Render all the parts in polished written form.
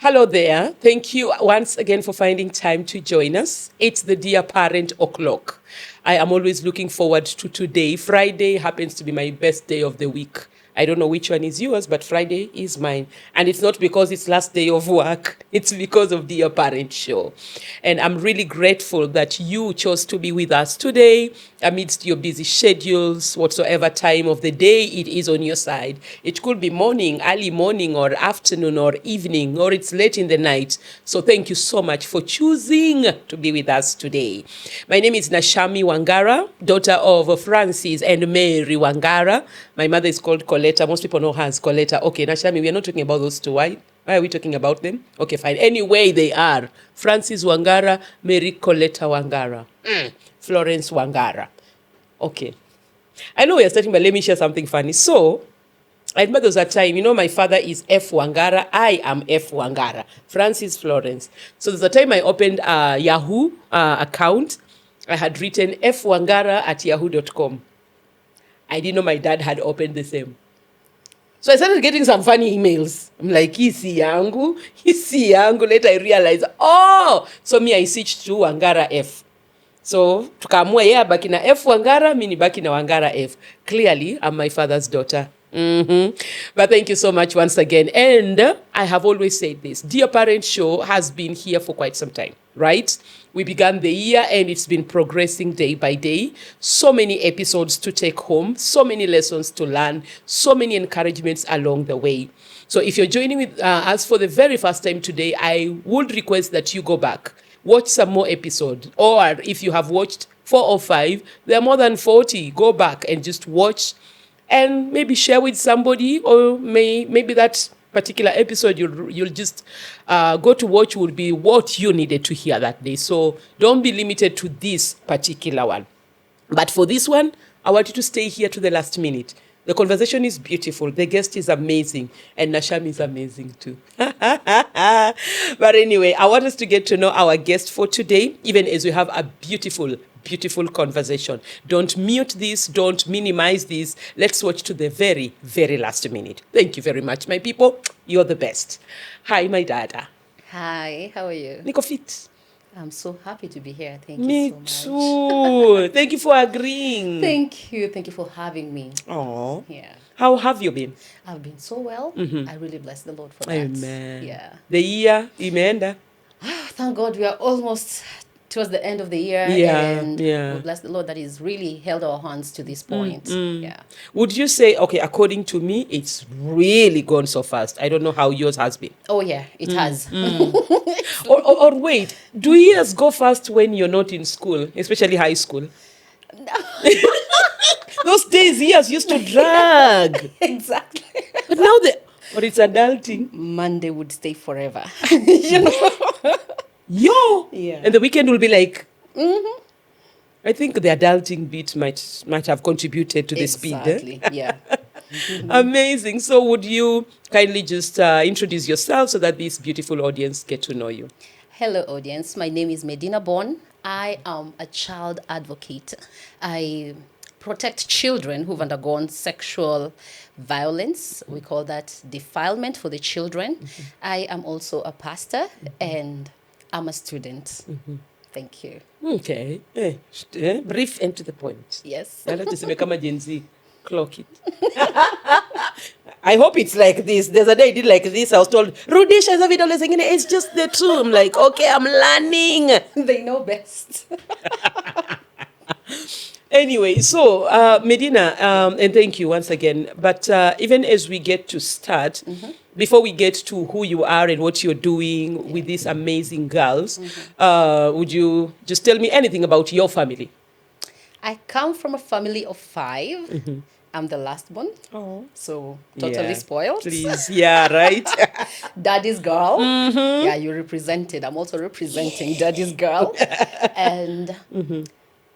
Hello there. Thank you once again for finding time to join us. It's the Dear Parent O'Clock. I am always looking forward to today. Friday happens to be my best day of the week. I don't know which one is yours, but Friday is mine. And it's not because it's last day of work. It's because of Dear Parent Show. And I'm really grateful that you chose to be with us today amidst your busy schedules, whatsoever time of the day it is on your side. It could be morning, early morning, or afternoon, or evening, or it's late in the night. So thank you so much for choosing to be with us today. My name is Nashami Wangara, daughter of Francis and Mary Wangara. My mother is called Coletta. Most people know her as Coletta. Okay, Nashami, we are not talking about those two. Why are we talking about them? Okay, fine. Anyway, they are Francis Wangara, Mary Coletta Wangara, Florence Wangara. Okay. I know we are starting, but let me share something funny. So, I remember there was a time, my father is F. Wangara. I am F. Wangara. Francis Florence. So, there's a time I opened a Yahoo account. I had written fwangara@yahoo.com. I didn't know my dad had opened the same. So I started getting some funny emails. I'm like, isi yangu. Later I realized, so me I switched to Wangara F. So tukaamua baki na F Wangara, mimi baki na Wangara F. Clearly, I'm my father's daughter. But thank you so much once again. And I have always said this, Dear Parent Show has been here for quite some time, right? We began the year and it's been progressing day by day. So many episodes to take home, so many lessons to learn, so many encouragements along the way. So if you're joining with us for the very first time today, I would request that you go back, watch some more episodes. Or if you have watched 4 or 5, there are more than 40. Go back and just watch and maybe share with somebody, or maybe that particular episode you'll just go to watch will be what you needed to hear that day. So don't be limited to this particular one. But for this one, I want you to stay here to the last minute. The conversation is beautiful. The guest is amazing. And Nashami is amazing too. But anyway, I want us to get to know our guest for today, even as we have a beautiful conversation. Don't mute this. Don't minimize this. Let's watch to the very, very last minute. Thank you very much, my people. You're the best. Hi, my dada. Hi, how are you? Niko fit. I'm so happy to be here. Thank Me you so much. too. Thank you for agreeing. Thank you. Thank you for having me. Oh. Yeah. How have you been? I've been so well. I really bless the Lord for that. Amen. Yeah. The year imeenda. Thank God we are almost towards the end of the year. And we bless the Lord that He's really held our hands to this point. Yeah. Would you say, okay, according to me, it's really gone so fast? I don't know how yours has been. Oh, yeah, it has. Or wait, do years go fast when you're not in school, especially high school? Those days, years used to drag. Exactly. But now or it's adulting. Monday would stay forever. You know? Yeah. And the weekend will be like, I think the adulting bit might have contributed to the speed. Exactly, yeah. Amazing. So would you kindly just introduce yourself so that this beautiful audience get to know you? Hello, audience. My name is Medina Bon. I am a child advocate. I protect children who've undergone sexual violence. We call that defilement for the children. I am also a pastor and I'm a student. Thank you. Okay. Brief and to the point. Yes. I like to say, come Gen Z, clock it. I hope it's like this. There's a day I did like this. I was told, Rudisha is a video lesson. It's just the truth. I'm like, okay, I'm learning. They know best. Anyway, so Medina, and thank you once again. But even as we get to start, before we get to who you are and what you're doing with these amazing girls, would you just tell me anything about your family? I come from a family of 5. I'm the last one, Oh. so totally Yeah. spoiled. Please. Yeah, right. Daddy's girl. Yeah, you represented. I'm also representing Daddy's girl. And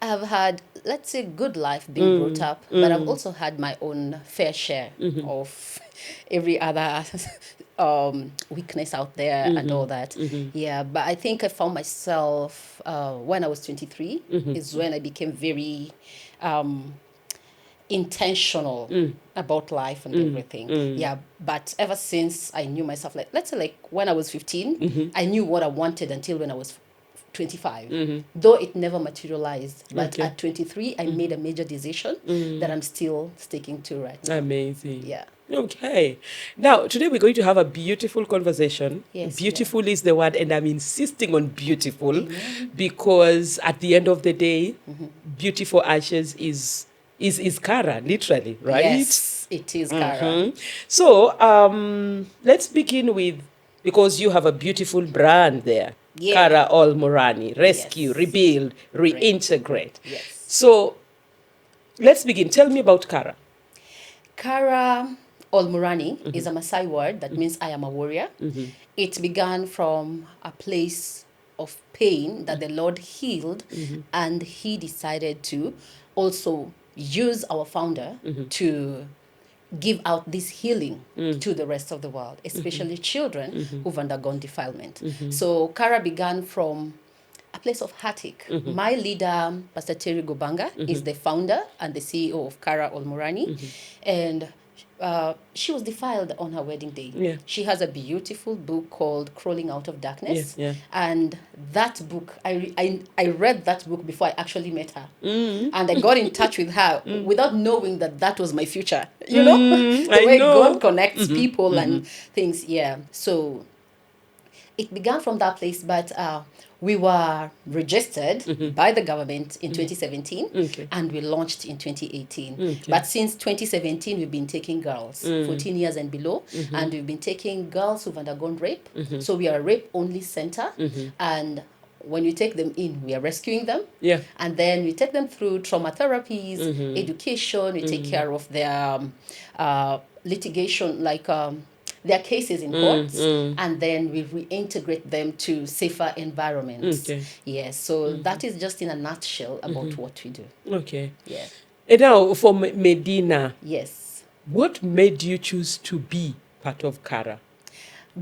I've had, let's say, good life being brought up, but I've also had my own fair share of every other weakness out there and all that. Yeah, but I think I found myself when I was 23 is when I became very intentional about life and everything. Yeah, but ever since I knew myself, like let's say like when I was 15, I knew what I wanted until when I was 25. Though it never materialized, but Okay. at 23 I made a major decision that I'm still sticking to right now. Amazing. Yeah. Okay. Now, today we're going to have a beautiful conversation. Yes, Beautiful is the word, and I'm insisting on beautiful Amen. because at the end of the day, beauty for ashes is Kara, literally, right? Yes, it is, Kara. So, let's begin with, because you have a beautiful brand there, Yeah. Kara Olmurani, rescue, Yes. rebuild, reintegrate. Yes. So, let's begin. Tell me about Kara. Kara Olmurani is a Maasai word that means I am a warrior. It began from a place of pain that the Lord healed, and He decided to also use our founder to give out this healing to the rest of the world, especially children who've undergone defilement. So Kara began from a place of heartache. My leader, Pastor Terry Gobanga, is the founder and the CEO of Kara Olmurani. And she was defiled on her wedding day. Yeah. She has a beautiful book called Crawling Out of Darkness. Yeah, yeah. And that book, I read that book before I actually met her. And I got in touch with her without knowing that that was my future. You know, the I way know. God connects people and things. Yeah. So it began from that place, but we were registered by the government in 2017 Okay. and we launched in 2018. Okay. But since 2017, we've been taking girls 14 years and below, and we've been taking girls who've undergone rape. So we are a rape only center, and when you take them in, we are rescuing them. Yeah. And then we take them through trauma therapies, education, we take care of their litigation, like their cases in courts, and then we reintegrate them to safer environments. Okay. Yes, so that is just in a nutshell about what we do. Okay. Yeah. And now for Medina, Yes. what made you choose to be part of Kara?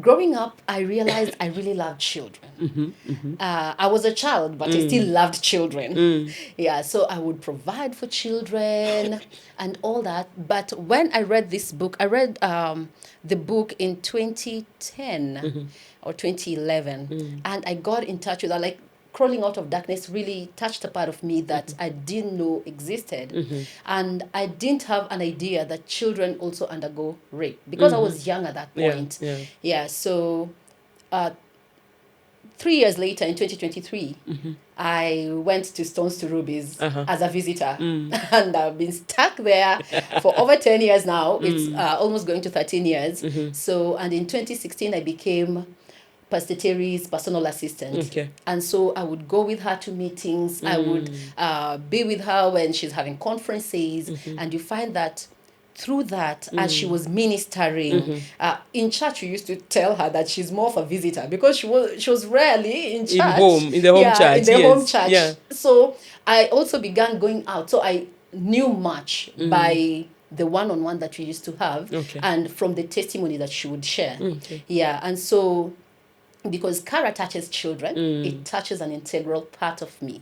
Growing up, I realized I really loved children. I was a child, but I still loved children. Yeah, so I would provide for children and all that. But when I read this book, I read the book in 2010 or 2011, and I got in touch with her. Like, Crawling Out of Darkness really touched a part of me that I didn't know existed. And I didn't have an idea that children also undergo rape because I was young at that point. Yeah, so 3 years later, in 2023, I went to Stones to Rubies as a visitor. And I've been stuck there for over 10 years now. It's almost going to 13 years. So, and in 2016, I became Pastor Terry's personal assistant. Okay. And so I would go with her to meetings. I would be with her when she's having conferences. And you find that through that, as she was ministering in church, we used to tell her that she's more of a visitor because she was rarely in church. In the home church. In the home church. Yeah. So I also began going out. So I knew much by the one-on-one that we used to have, and from the testimony that she would share. Yeah, and so because Kara touches children, it touches an integral part of me.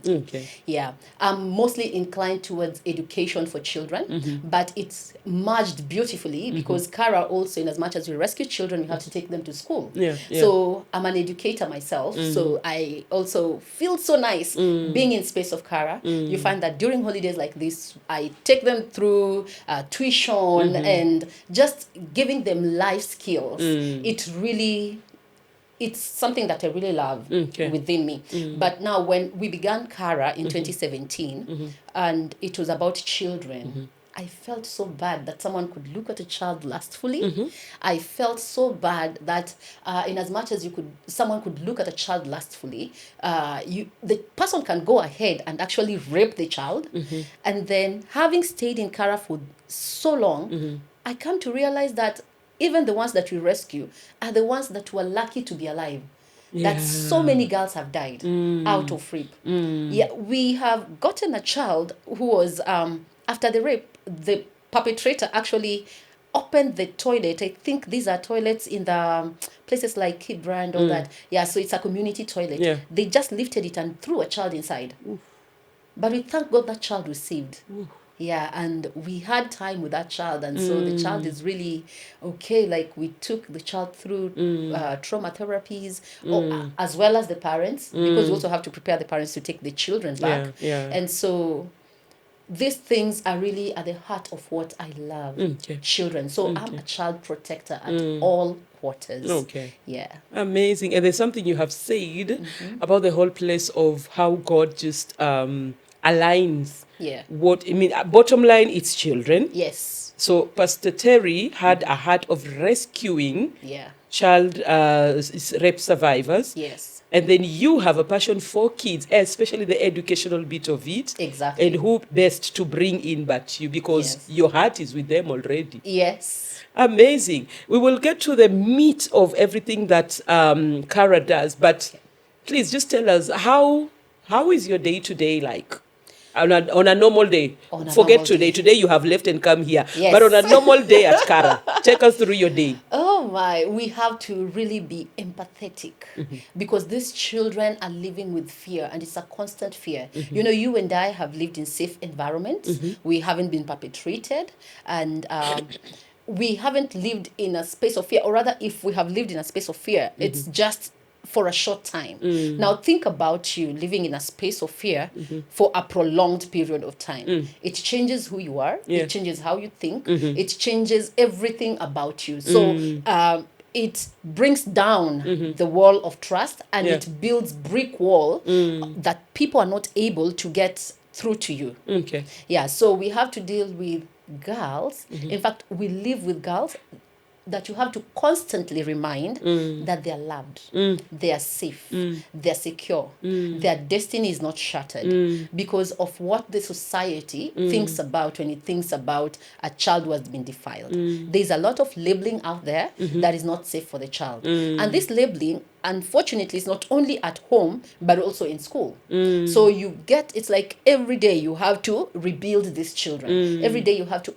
Yeah, I'm mostly inclined towards education for children, but it's merged beautifully because Kara also, in as much as we rescue children, we have to take them to school. So I'm an educator myself, so I also feel so nice being in space of Kara. You find that during holidays like this, I take them through tuition and just giving them life skills. It's something that I really love within me. But now when we began Kara in 2017, and it was about children, I felt so bad that someone could look at a child lustfully. I felt so bad that, in as much as someone could look at a child lustfully, the person can go ahead and actually rape the child. And then, having stayed in Kara for so long, I come to realize that even the ones that we rescue are the ones that were lucky to be alive. That so many girls have died out of rape. Yeah, we have gotten a child who was, after the rape, the perpetrator actually opened the toilet. I think these are toilets in the places like Kibra and all that. Yeah, so it's a community toilet. Yeah. They just lifted it and threw a child inside. But we thank God that child was saved. Yeah, and we had time with that child, and so the child is really okay. Like, we took the child through trauma therapies, as well as the parents, because we also have to prepare the parents to take the children back. Yeah. And so these things are really at the heart of what I love, children. So I'm a child protector at all quarters. Okay. Yeah. Amazing. And there's something you have said about the whole place of how God just aligns Yeah. what, I mean, bottom line, it's children. Yes. So Pastor Terry had a heart of rescuing Yeah. child rape survivors. Yes. And then you have a passion for kids, especially the educational bit of it. Exactly. And who best to bring in but you, because Yes. your heart is with them already. Yes. Amazing. We will get to the meat of everything that Kara does, but please just tell us how is your day to day like? On a normal day. On a Forget normal today. day. Today you have left and come here. Yes. But on a normal day at Kara, take us through your day. Oh my, we have to really be empathetic because these children are living with fear, and it's a constant fear. You know, you and I have lived in safe environments. We haven't been perpetrated, and we haven't lived in a space of fear, or rather, if we have lived in a space of fear, it's just for a short time. Now think about you living in a space of fear for a prolonged period of time. It changes who you are. Yeah. It changes how you think. It changes everything about you. So it brings down the wall of trust, and Yeah. it builds brick wall that people are not able to get through to you. Okay. Yeah, so we have to deal with girls. In fact, we live with girls that you have to constantly remind that they are loved, they are safe, they are secure, their destiny is not shattered because of what the society thinks about when it thinks about a child who has been defiled. There's a lot of labeling out there that is not safe for the child. And this labeling, unfortunately, is not only at home, but also in school. So it's like every day you have to rebuild these children. Every day you have to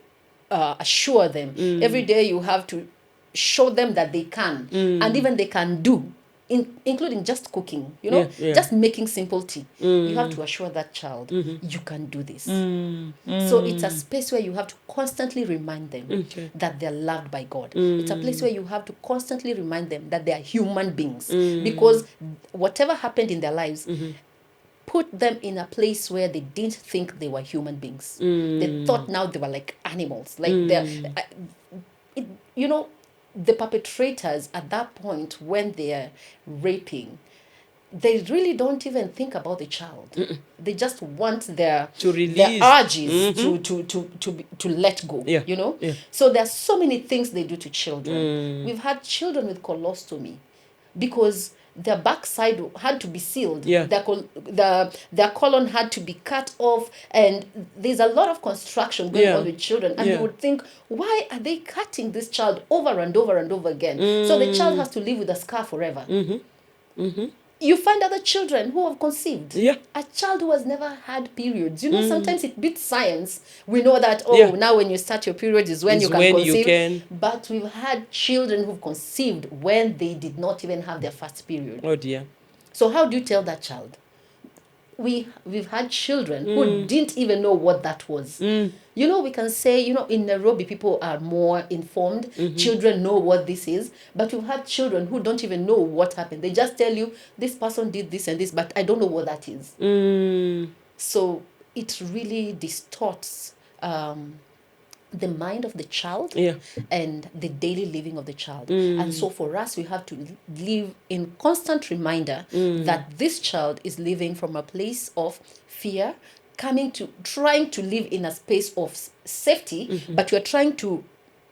assure them. Every day you have to show them that they can, and even they can do, including just cooking, just making simple tea. You have to assure that child, you can do this. So it's a space where you have to constantly remind them that they're loved by God. It's a place where you have to constantly remind them that they are human beings, because whatever happened in their lives put them in a place where they didn't think they were human beings. They thought now they were like animals. Like the perpetrators at that point, when they're raping, they really don't even think about the child. They just want their urges to let go. Yeah. So there are so many things they do to children. We've had children with colostomy because their backside had to be sealed. Yeah. Their colon had to be cut off, and there's a lot of construction going on with children. And you would think, why are they cutting this child over and over and over again? So the child has to live with a scar forever. You find other children who have conceived. Yeah. A child who has never had periods. Sometimes it beats science. We know that, now when you start your period is when you can conceive. But we've had children who've conceived when they did not even have their first period. Oh dear. So how do you tell that child? We've had children who didn't even know what that was. We can say, in Nairobi, people are more informed. Children know what this is. But we've had children who don't even know what happened. They just tell you, this person did this and this, but I don't know what that is. So it really distorts the mind of the child and the daily living of the child. And so for us, we have to live in constant reminder that this child is living from a place of fear, trying to live in a space of safety, but you're trying to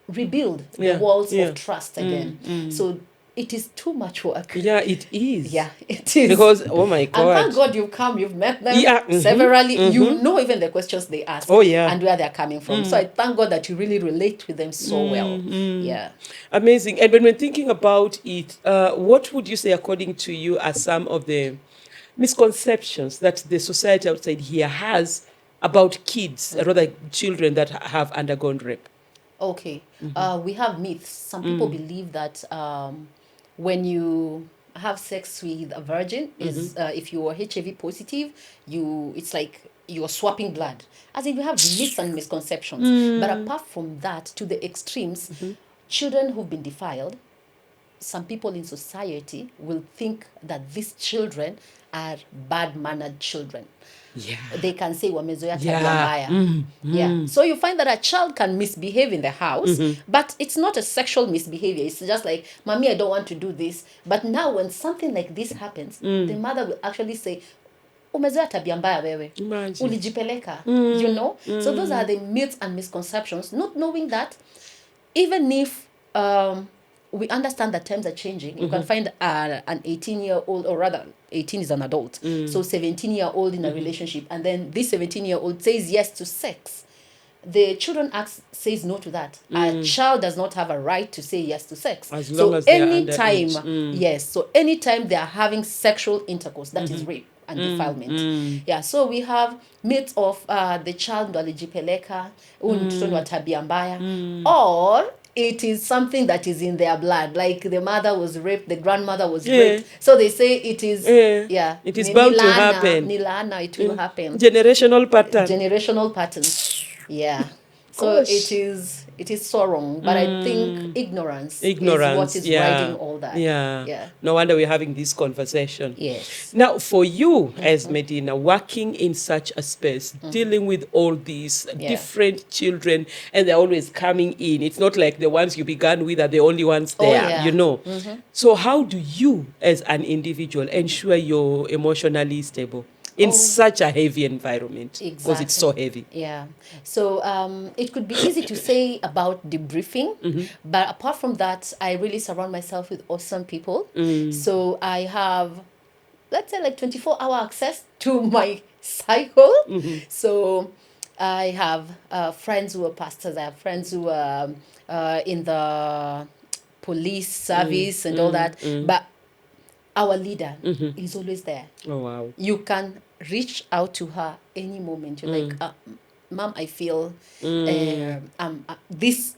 rebuild the Yeah, walls yeah. of trust again. So it is too much work. Yeah, it is. Yeah, it is. Because, oh my And thank God. God you've come, you've met them Yeah, severally. You know even the questions they ask Oh, yeah. and where they're coming from. So I thank God that you really relate with them so well. Yeah. Amazing. And when we're thinking about it, what would you say, according to you, are some of the misconceptions that the society outside here has about kids, rather children that have undergone rape? Okay. We have myths. Some people believe that when you have sex with a virgin, is if you are HIV positive, it's like you're swapping blood. As in, you have myths and misconceptions. But apart from that, to the extremes, children who've been defiled, some people in society will think that these children are bad mannered children. Yeah. They can say wamezoea tabia Yeah. mbaya. Yeah. So you find that a child can misbehave in the house, but it's not a sexual misbehavior. It's just like, Mommy, I don't want to do this. But now when something like this happens, the mother will actually say, umezoea tabia mbaya wewe. Imagine. Ulijipeleka. You know? So those are the myths and misconceptions, not knowing that even if we understand that times are changing, you can find an 18-year-old, or rather 18 is an adult, so 17-year-old in a relationship, and then this 17-year-old says yes to sex. The Children Act says no to that. A child does not have a right to say yes to sex. As long as they are anytime, underage. yes, so anytime they are having sexual intercourse, that is rape and defilement. Yeah, so we have myths of the child ndo alijipeleka, huyu mtoto ni wa tabia mbaya, or it is something that is in their blood, like the mother was raped, the grandmother was raped, so they say it is it is bound to happen. Nilana, it will happen. Generational pattern. Generational patterns. Yeah. So Gosh. it is so wrong, but I think ignorance is what is yeah. riding all that. Yeah. No wonder we're having this conversation. Yes. Now, for you as Medina, working in such a space, dealing with all these different children, and they're always coming in. It's not like the ones you began with are the only ones there, yeah. you know. So how do you, as an individual, ensure you're emotionally stable in such a heavy environment? Because it's so heavy. Yeah. So it could be easy to say about debriefing, but apart from that, I really surround myself with awesome people. So I have, let's say, like 24-hour access to my cycle. So I have friends who are pastors. I have friends who are in the police service and all that. But our leader is always there. Oh, wow. You can reach out to her any moment. You're like, Mom, I feel this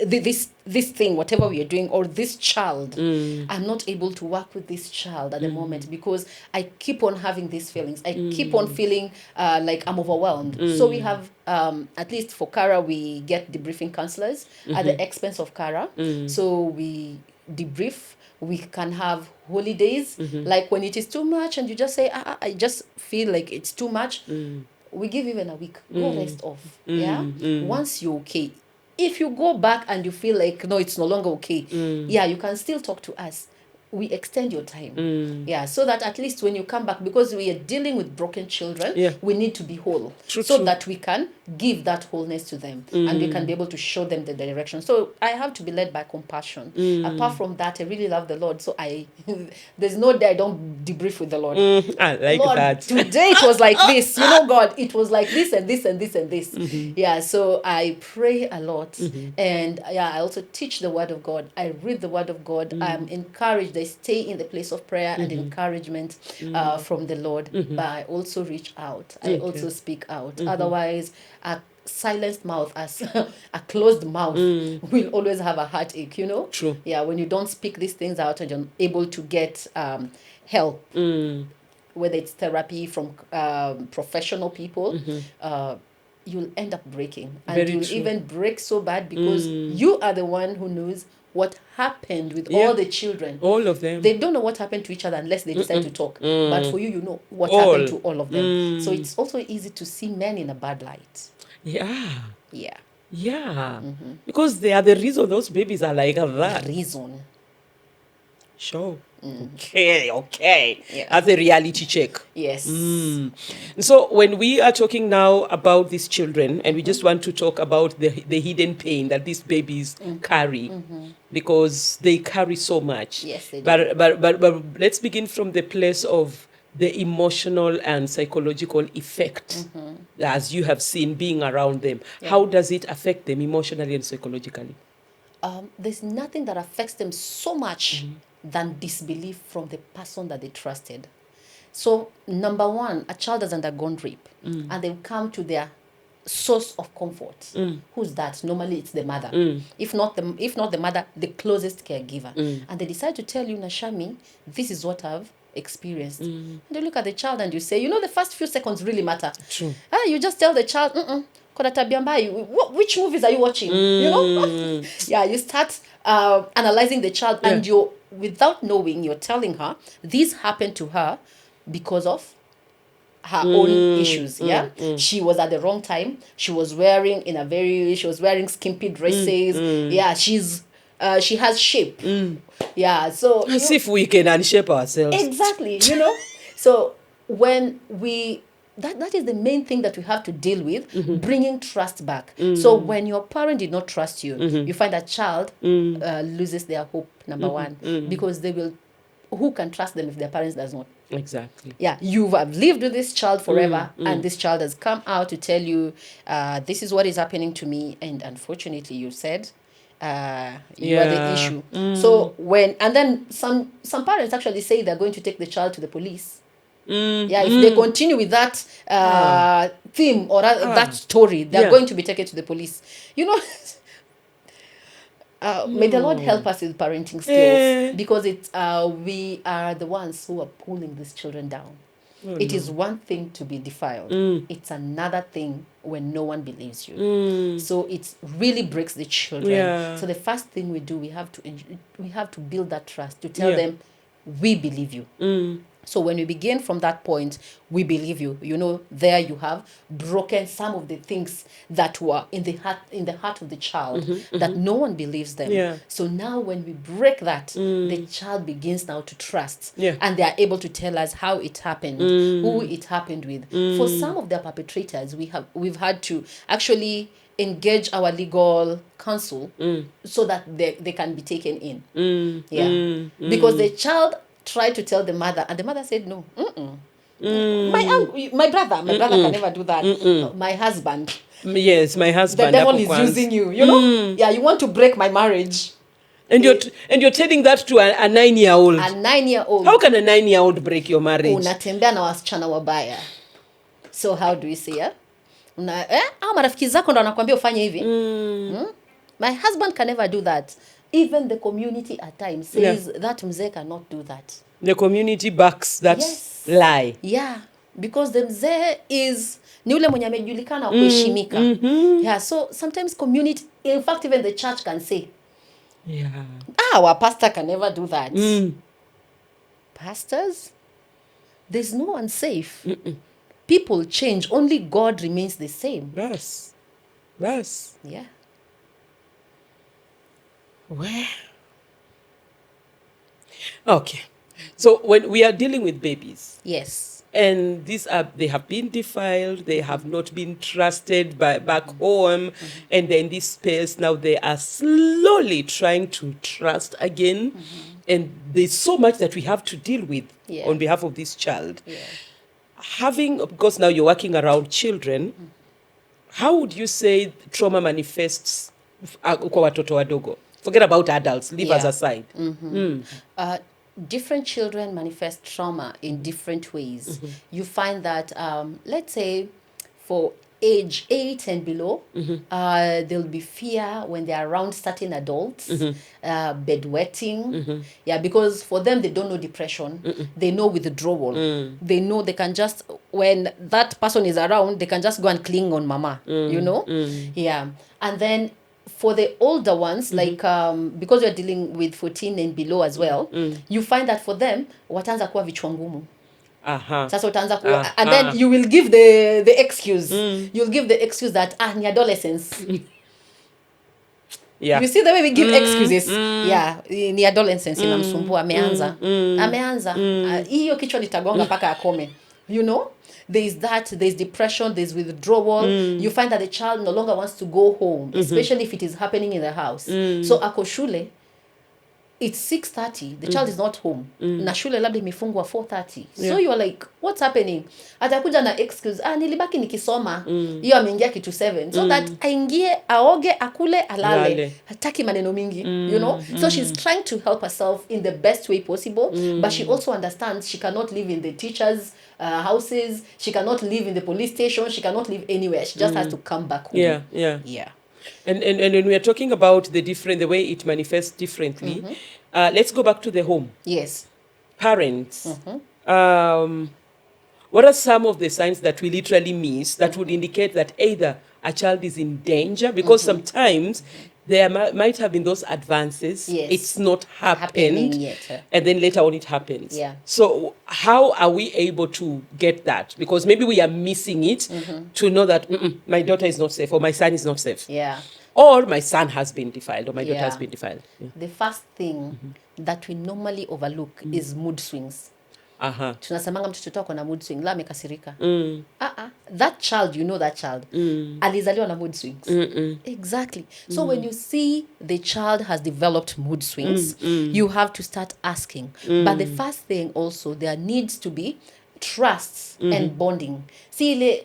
thing, whatever we are doing, or this child, I'm not able to work with this child at the moment because I keep on having these feelings. I keep on feeling like I'm overwhelmed. So we have, at least for Kara, we get debriefing counselors at the expense of Kara. So we debrief. We can have holidays, like when it is too much and you just say, I just feel like it's too much. We give even a week. Go rest off. Yeah. Once you're okay. If you go back and you feel like, no, it's no longer okay, yeah, you can still talk to us. We extend your time. Yeah, so that at least when you come back, because we are dealing with broken children, we need to be whole. True. That we can give that wholeness to them and we can be able to show them the direction. So I have to be led by compassion. Apart from that, I really love the Lord. So there's no day I don't debrief with the Lord. I like Lord, that. Today it was like this. You know, God, it was like this and this and this and this. Yeah, so I pray a lot. And yeah, I also teach the Word of God. I read the Word of God. I'm encouraged. I stay in the place of prayer and encouragement from the Lord. But I also reach out. I also speak out. Otherwise, a silenced mouth, as a closed mouth, will always have a heartache, you know? True. Yeah, when you don't speak these things out and you're able to get help, whether it's therapy from professional people, you'll end up breaking. And Very you'll true. even break so bad because you are the one who knows what happened with all the children. All of them. They don't know what happened to each other unless they decide to talk. But for you, you know what happened to all of them. So it's also easy to see men in a bad light. Yeah. Yeah. Yeah. Because they are the reason those babies are like that. Reason. Sure. Okay. Yeah. As a reality check. Yes. So when we are talking now about these children, and we just want to talk about the hidden pain that these babies carry, because they carry so much. Yes, they do. But let's begin from the place of the emotional and psychological effect, as you have seen being around them. Yeah. How does it affect them emotionally and psychologically? There's nothing that affects them so much than disbelief from the person that they trusted. So, number one, a child has undergone rape, and they come to their source of comfort. Who's that? Normally, it's the mother. If not the mother, the closest caregiver. And they decide to tell you, Nashami, this is what I've experienced. And you look at the child and you say, the first few seconds really matter. True. You just tell the child, kuna tabia mbaya. Which movies are you watching? Yeah, you start analyzing the child, and you're, without knowing, you're telling her this happened to her because of her own issues. She was at the wrong time. She was wearing skimpy dresses. Yeah, she has shape. Yeah, so As if we can unshape ourselves. exactly. So when we that is the main thing that we have to deal with, bringing trust back. So when your parent did not trust you, you find a child loses their hope, number one, because who can trust them if their parents does not? Exactly. Yeah, you have lived with this child forever, and this child has come out to tell you, this is what is happening to me, and unfortunately you said you are the issue. So and then some parents actually say they're going to take the child to the police. If they continue with that theme or that story, they're going to be taken to the police. May the Lord help us with parenting skills, because we are the ones who are pulling these children down. It is one thing to be defiled. It's another thing when no one believes you. So it really breaks the children. Yeah. So the first thing we do, we have to build that trust, to tell them, we believe you. So when we begin from that point, we believe you. There you have broken some of the things that were in the heart of the child, that no one believes them. Yeah. So now when we break that, the child begins now to trust. Yeah. And they are able to tell us how it happened, who it happened with. For some of the perpetrators, we've had to actually engage our legal counsel so that they can be taken in. Because the child tried to tell the mother, and the mother said no. My brother can never do that. My husband, Yes, my the husband. devil hapo is kwanza. using you. Yeah, you want to break my marriage. And you're telling that to a 9-year-old. A 9-year-old. How can a 9-year-old break your marriage? Unatembea na wasichana wabaya. So how do we say marafiki zako ndo wanakuambia ufanye hivi. My husband can never do that. Even the community at times says that mzee cannot do that. The community backs that lie. Yeah, because the mzee is ni ule mwenye amejulikana kuheshimika. Yeah, so sometimes community, in fact even the church can say, our pastor can never do that. Pastors, there's no one safe. People change, only God remains the same. Yes. Yeah. Well, okay. So when we are dealing with babies, Yes. and they have been defiled, they have not been trusted back home, and then this space now they are slowly trying to trust again, and there's so much that we have to deal with on behalf of this child. Because now you're working around children, how would you say trauma manifests kwa watoto wadogo? Forget about adults, leave us aside. Different children manifest trauma in different ways. You find that, let's say, for age 8 and below, there'll be fear when they're around certain adults, bedwetting. Yeah, because for them, they don't know depression. They know withdrawal. They know they can just, when that person is around, they can just go and cling on mama, Yeah. And then for the older ones, like because you're dealing with 14 and below as well, you find that for them, wataanza kuwa vichwa ngumu. Sasa utaanza kuwa, and then you will give the excuse. You'll give the excuse that ni adolescence. Yeah. You see the way we give excuses. Yeah, in the adolescence inamsumbua ameanza hiyo kichwa litagonga mpaka akome, you know. There's depression, there's withdrawal. You find that the child no longer wants to go home, especially if it is happening in the house. So ako shule, it's 6:30, the child is not home, na shule labda imefungwa 4:30. So you are like, what's happening? Atakuja na excuse, nilibaki nikisoma, hiyo ameingia kitu 7, so that aingie aoge akule alale. Hataki maneno mingi, you know. So she's trying to help herself in the best way possible, but she also understands she cannot live in the teachers' houses, she cannot live in the police station, she cannot live anywhere. She just has to come back home. Yeah. And when we are talking about the way it manifests differently, let's go back to the home. Yes. Parents. What are some of the signs that we literally miss that would indicate that either a child is in danger? Because sometimes there might have been those advances. Yes. It's not happened yet. And then later on it happens. Yeah. So how are we able to get that? Because maybe we are missing it to know that my daughter is not safe or my son is not safe. Yeah. Or my son has been defiled or my daughter has been defiled. Yeah. The first thing that we normally overlook is mood swings. Tunasemanga mtoto wako na mood swing, la amekasirika. That child, you know that child. Alizaliwa na mood swings. Exactly. So when you see the child has developed mood swings, you have to start asking. But the first thing also, there needs to be trust and bonding. See,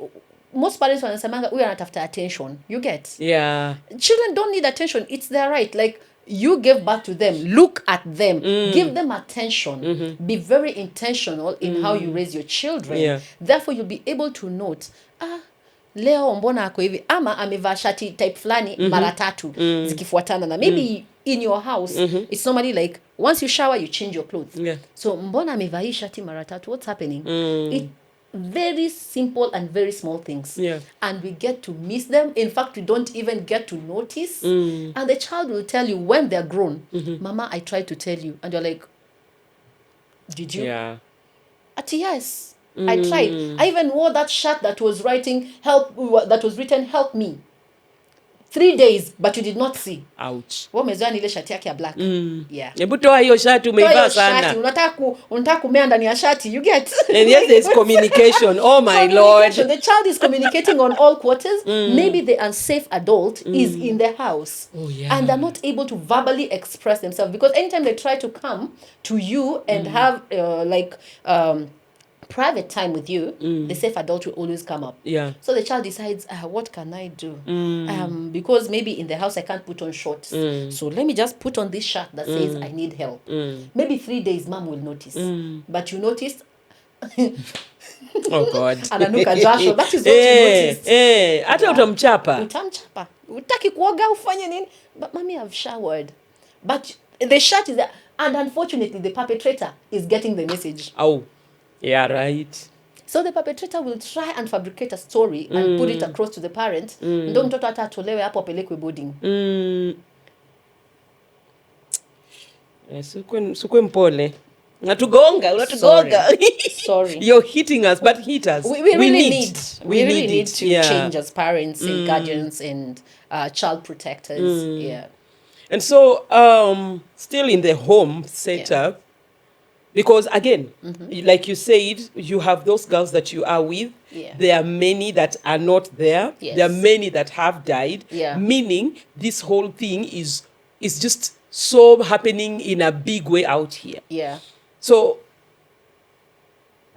most parents wanasemanga huyu anatafuta attention. You get? Yeah. Children don't need attention. It's their right. Like, you gave birth to them. Look at them. Give them attention. Be very intentional in how you raise your children. Yeah. Therefore, you'll be able to note, leo mbona ako hivi, ama amevaa shati type fulani mara 3 zikifuatana, na maybe in your house it's normally like once you shower you change your clothes. Yeah. So mbona amevaa hii shati mara 3, what's happening? Very simple and very small things. Yeah. And we get to miss them. In fact, we don't even get to notice. And the child will tell you when they're grown, Mama, I tried to tell you. And you're like, did you? Yeah. Yes, I tried. I even wore that shirt that was written, help me. 3 days, but you did not see. Ouch. Wewe umezoea ile shati yake ya black. Yeah. Hebu toa hiyo shati umeivaa sana. Unataka kumea ndani ya shati, you get. And yes, there's communication. Oh my Lord. The child is communicating on all quarters. Maybe the unsafe adult is in the house. Oh, yeah. And they're not able to verbally express themselves, because anytime they try to come to you and have private time with you, the safe adult will always come up. Yeah. So the child decides, what can I do? Because maybe in the house I can't put on shorts. So let me just put on this shirt that says I need help. Maybe 3 days mom will notice. But you noticed. Oh God. Ananuka jasho. That is what you noticed. Hata utamchapa. Utamchapa. Utaki kuoga ufanye nini? But mommy, I've showered. But the shirt is there. And unfortunately, the perpetrator is getting the message. Oh. Yeah, right. So the perpetrator will try and fabricate a story and put it across to the parent. Ndio mtoto hata atolewe hapo apelekwe boarding. Sukwe mpole. Unatugonga. Sorry. You're hitting us, but hit us. We really need to yeah. change as parents and guardians and child protectors. Yeah. And so, still in the home setup, because again, like you said, you have those girls that you are with. Yeah. There are many that are not there. Yes. There are many that have died. Yeah. Meaning this whole thing is just so happening in a big way out here. Yeah. So,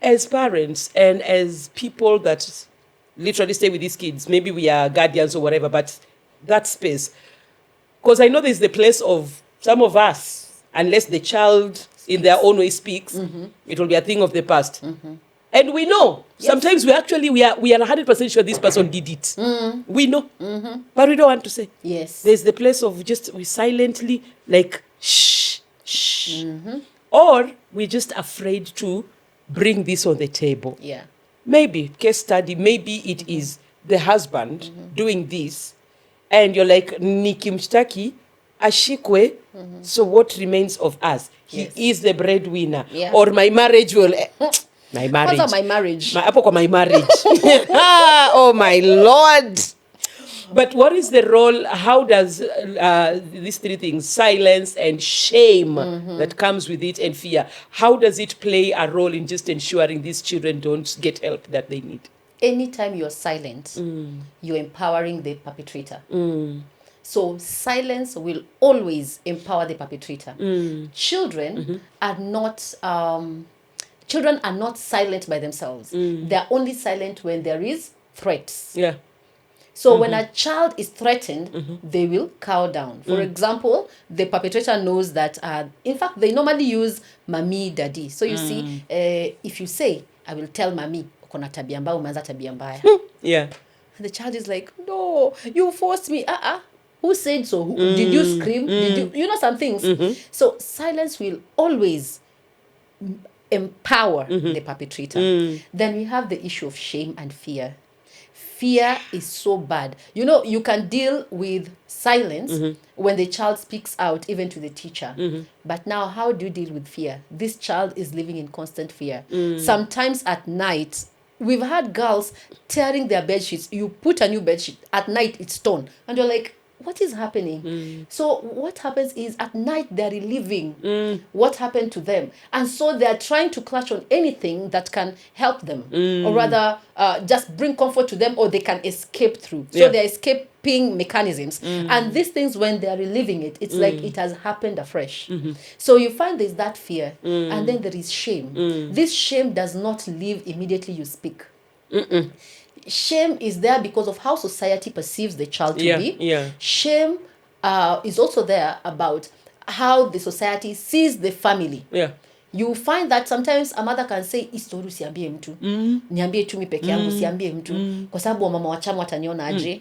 as parents and as people that literally stay with these kids, maybe we are guardians or whatever, but that space, because I know there's the place of some of us, unless the child in their own way speaks, it will be a thing of the past. And we know, sometimes we are 100% sure this person did it. We know, but we don't want to say. Yes. There's the place of we silently, like, shh. Or we're just afraid to bring this on the table. Yeah. Maybe, case study, maybe it is the husband doing this, and you're like, nikimshtaki, ashikwe, so what remains of us? He is the breadwinner. Yeah. Or my marriage will... My marriage. What's my marriage? My marriage. Oh my Lord. But what is the role? How does these three things, silence and shame that comes with it and fear, how does it play a role in just ensuring these children don't get help that they need? Anytime you're silent, you're empowering the perpetrator. So silence will always empower the perpetrator. Children are not children are not silent by themselves. They're only silent when there is threats. Yeah. So when a child is threatened, they will cower down. For example, the perpetrator knows that, in fact, they normally use mommy, daddy. So you see, if you say, I will tell mommy, ukona tabia mbaya, umeanza tabia mbaya. Yeah. And the child is like, no, you forced me. Who said so? Did you scream? Did you know some things? So silence will always empower the perpetrator. Then we have the issue of shame and fear. Fear is so bad. You know, you can deal with silence when the child speaks out, even to the teacher. But now, how do you deal with fear? This child is living in constant fear. Sometimes at night, we've had girls tearing their bed sheets. You put a new bed sheet, at night it's torn. And you're like, what is happening? So what happens is at night they're reliving what happened to them. And so they're trying to clutch on anything that can help them. Or rather, just bring comfort to them, or they can escape through. So they're escaping mechanisms. And these things, when they're reliving it, it's like it has happened afresh. So you find there's that fear. And then there is shame. This shame does not leave immediately you speak. Shame is there because of how society perceives the child to be. Yeah. Shame is also there about how the society sees the family. Yeah. You find that sometimes a mother can say, "Istoru siambie mtu, niambie tu mimi peke yangu, siambie mtu, kwa sababu mama wa chama wataniona aje."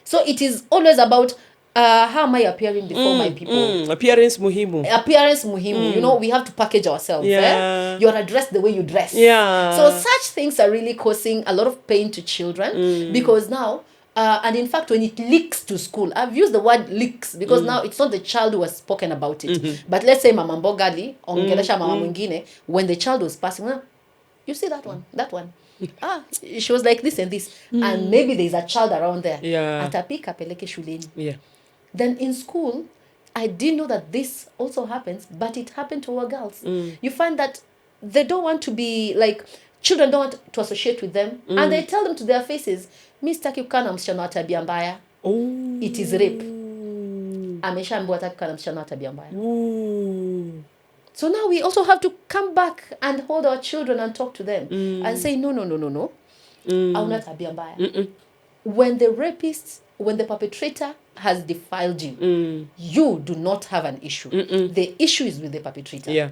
So it is always about how am I appearing before my people? Appearance muhimu. Appearance muhimu. You know, we have to package ourselves. Yeah. You are dressed the way you dress. Yeah. So such things are really causing a lot of pain to children because now, and in fact, when it leaks to school, I've used the word leaks because now it's not the child who has spoken about it. But let's say Mama Mbogali, ongelesha mama mwingine, when the child was passing, you see that one. She was like this and this. And maybe there's a child around there. Yeah. Atapika peleke shuleni. Yeah. Then in school, I didn't know that this also happens, but it happened to our girls. You find that they don't want to be like, children don't want to associate with them. And they tell them to their faces, "Mi sitaki kukaa na msichana wa tabia mbaya." It is rape. Ameshaambiwa hataki kukaa na msichana wa tabia mbaya. So now we also have to come back and hold our children and talk to them and say, no. Hauna tabia mbaya. When the perpetrator has defiled you, you do not have an issue. The issue is with the perpetrator. Yeah.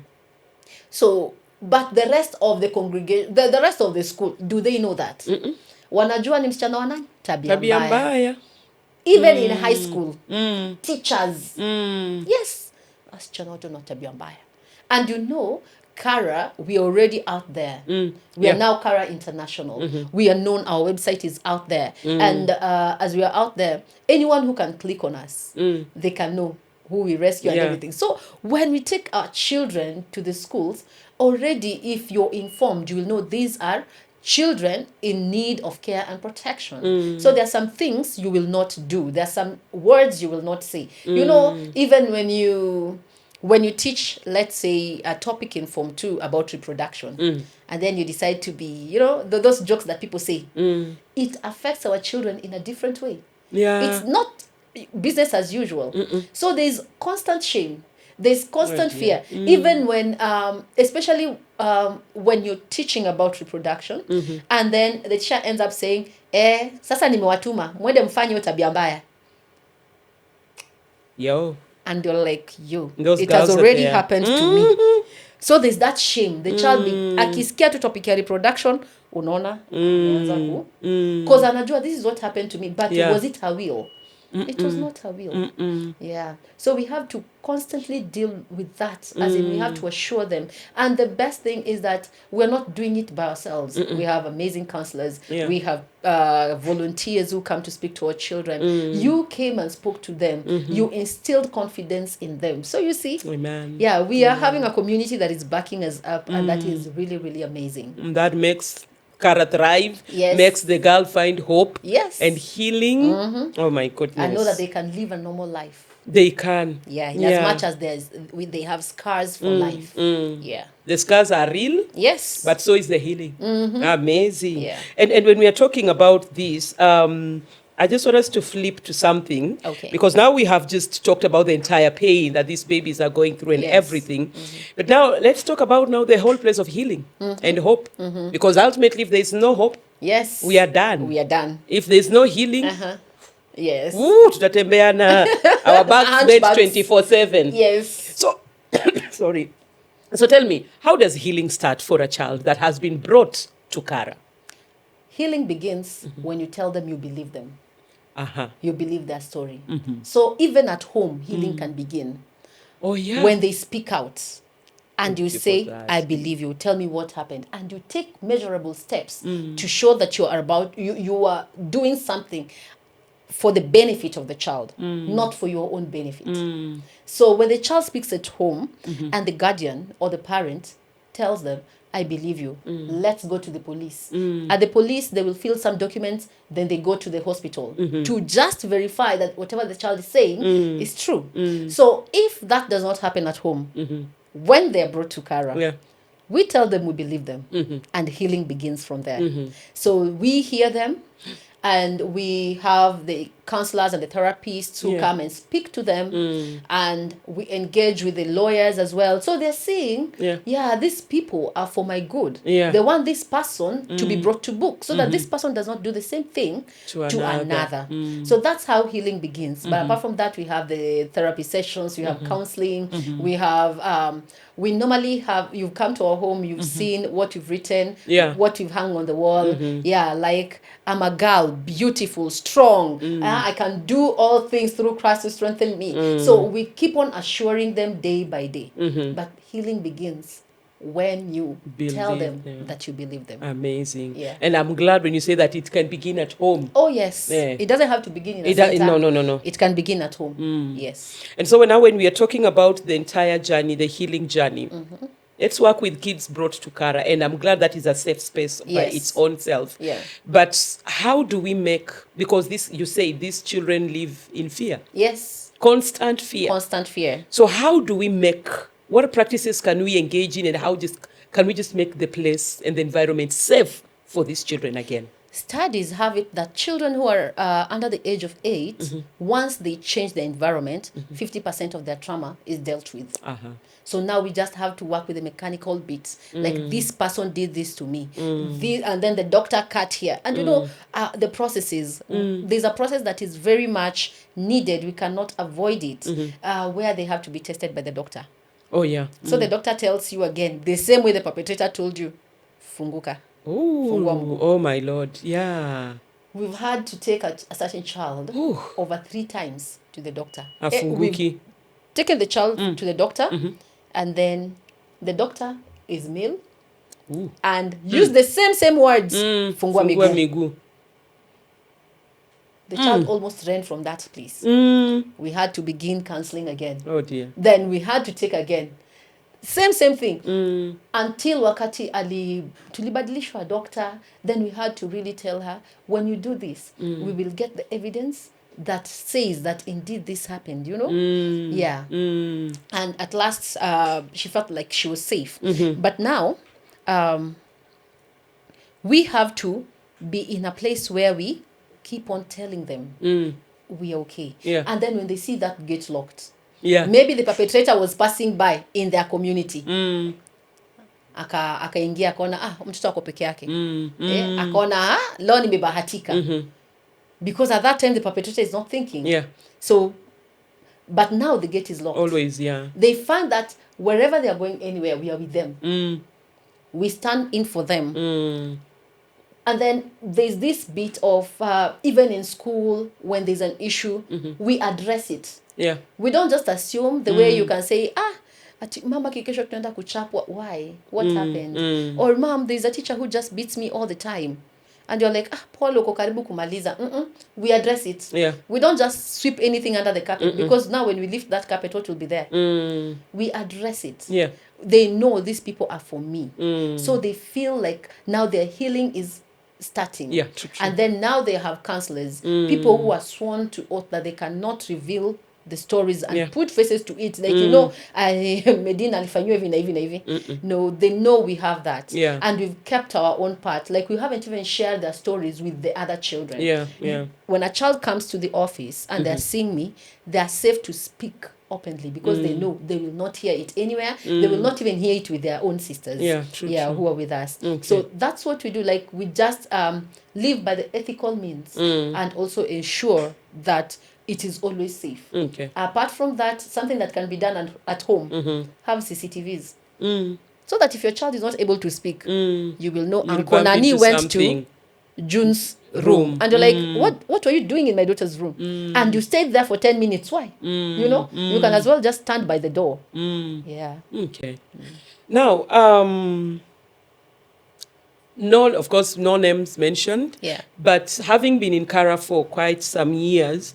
So, but the rest of the congregation, the rest of the school, do they know that? Wanajua ni msichana wa nani? Tabia mbaya. Even in high school, teachers, yes, wasichana wote wana tabia mbaya. And you know, Kara, we are already out there. We are now Kara International. We are known. Our website is out there. And as we are out there, anyone who can click on us, they can know who we rescue and everything. So when we take our children to the schools, already if you're informed, you will know these are children in need of care and protection. So there are some things you will not do. There are some words you will not say. You know, even when you teach, let's say, a topic in Form 2 about reproduction, and then you decide to be, you know, those jokes that people say, it affects our children in a different way. Yeah. It's not business as usual. So there's constant shame. There's constant fear. Even when, especially when you're teaching about reproduction, and then the teacher ends up saying, sasa nimewatuma, mwende mfanye hiyo tabia mbaya. Yo. And you're like, Those it has girls already are happened to me. So there's that shame. The child akisikia tu topic ya reproduction, unaona, because anajua this is what happened to me, but was it her will? It was not her will. Yeah. So we have to constantly deal with that, as in we have to assure them. And the best thing is that we're not doing it by ourselves. We have amazing counselors. We have volunteers who come to speak to our children. You came and spoke to them. You instilled confidence in them. So you see, Amen. Yeah, we are having a community that is backing us up, and that is really, really amazing. That makes Kara thrive, Yes. makes the girl find hope Yes. and healing. Oh my goodness. And know that they can live a normal life. They can. Yeah, in as much as they have scars for life. Yeah. The scars are real, Yes. but so is the healing. Amazing. Yeah. And when we are talking about this, I just want us to flip to something. Okay. Because now we have just talked about the entire pain that these babies are going through and Yes. everything. But now let's talk about now the whole place of healing and hope. Because ultimately, if there's no hope, Yes. we are done. We are done. If there's no healing, Yes. woo, tutatembea na our backs bed Hunchbacks. 24/7. Yes. So, sorry. So tell me, how does healing start for a child that has been brought to Kara? Healing begins when you tell them you believe them. Uh-huh. You believe their story. So even at home, healing can begin Oh, yeah. when they speak out. And Thank you you for say, that. I believe you. Tell me what happened. And you take measurable steps to show that you are doing something for the benefit of the child, not for your own benefit. So when the child speaks at home and the guardian or the parent tells them, I believe you, let's go to the police. At the police, they will fill some documents, then they go to the hospital to just verify that whatever the child is saying is true. So if that does not happen at home, when they're brought to Kara, Yeah. we tell them we believe them, and healing begins from there. So we hear them, and we have the counselors and the therapists who come and speak to them, and we engage with the lawyers as well. So they're saying, these people are for my good. Yeah. They want this person to be brought to book so that this person does not do the same thing To to another. another. So that's how healing begins. But apart from that, we have the therapy sessions, we have counseling, we have, we normally have, you've come to our home, you've seen what you've written, Yeah. what you've hung on the wall. Yeah, like, I'm a girl, beautiful, strong. I can do all things through Christ who strengthened me. So we keep on assuring them day by day. But healing begins when you tell Believe them them. that you believe them. Amazing. Yeah. And I'm glad when you say that it can begin at home. Oh, yes. Yeah. It doesn't have to begin in a It does- center. no. It can begin at home. Yes. And so now when we are talking about the entire journey, the healing journey, let's work with kids brought to Kara. And I'm glad that is a safe space by Yes. its own self. Yeah. But how do we make, because this, you say these children live in fear, Yes. constant fear. Constant fear. So how do we make, what practices can we engage in, and how can we just make the place and the environment safe for these children again? Studies have it that children who are under the age of 8, once they change the environment, 50% of their trauma is dealt with. So now we just have to work with the mechanical bits. Like, this person did this to me. And then the doctor cut here. And you know, the processes, there's a process that is very much needed. We cannot avoid it, where they have to be tested by the doctor. Oh, yeah. So the doctor tells you again, the same way the perpetrator told you, funguka. Fungua mguu. Oh, my Lord. Yeah. We've had to take a certain child Ooh. over 3 times to the doctor. We've Afunguki. taken the child to the doctor, and then the doctor is male and use the same words. Fungua Fungua miguu. miguu. The child almost ran from that place. We had to begin counseling again. Oh, dear. Then we had to take again. Same thing. Until wakati tulibadilishwa doctor, then we had to really tell her, when you do this, we will get the evidence that says that indeed this happened, you know? Yeah. And at last, she felt like she was safe. But now, we have to be in a place where we keep on telling them we are okay. Yeah. And then when they see that gate locked, Yeah. maybe the perpetrator was passing by in their community. Akaingia akaona mtoto ako peke yake. Akaona leo nimebahatika. Because at that time the perpetrator is not thinking. Yeah. So, but now the gate is locked. Always, yeah. They find that wherever they are going anywhere, we are with them. We stand in for them. And then there's this bit of, even in school, when there's an issue, we address it. Yeah. We don't just assume the way you can say, ati mama kikesho tunaenda kuchapwa. Why? What happened? Or mom, there's a teacher who just beats me all the time. and you're like, Paul uko karibu kumaliza. We address it. Yeah. We don't just sweep anything under the carpet, because now when we lift that carpet, what will be there? We address it. Yeah. They know these people are for me. So they feel like now their healing is starting. Yeah, true. And then now they have counselors, people who are sworn to oath that they cannot reveal the stories and put faces to it. Like, Medina alifanyiwa hivi na hivi na hivi. No, they know we have that. Yeah. And we've kept our own part. Like, we haven't even shared their stories with the other children. Yeah. When a child comes to the office and they're seeing me, they're safe to speak openly, because they know they will not hear it anywhere. They will not even hear it with their own sisters. Yeah, true. Who are with us. Okay. So that's what we do. Like, we just live by the ethical means and also ensure that it is always safe. Okay. Apart from that, something that can be done at home, have CCTVs. So that if your child is not able to speak, you will know Uncle Nani went to June's room. And you're like, what were you doing in my daughter's room? And you stayed there for 10 minutes. Why? You can as well just stand by the door. Yeah. Okay. Now, of course, no names mentioned. Yeah. But having been in Kara for quite some years,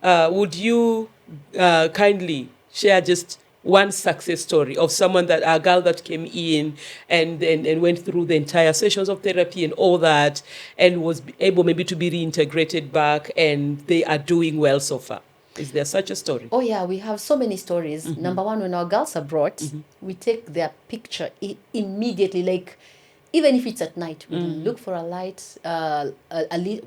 would you kindly share just one success story of someone a girl that came in and went through the entire sessions of therapy and all that, and was able maybe to be reintegrated back, and they are doing well so far? Is there such a story? Oh yeah, we have so many stories. Number one, when our girls are brought, we take their picture immediately. Like, even if it's at night, we look for a light, a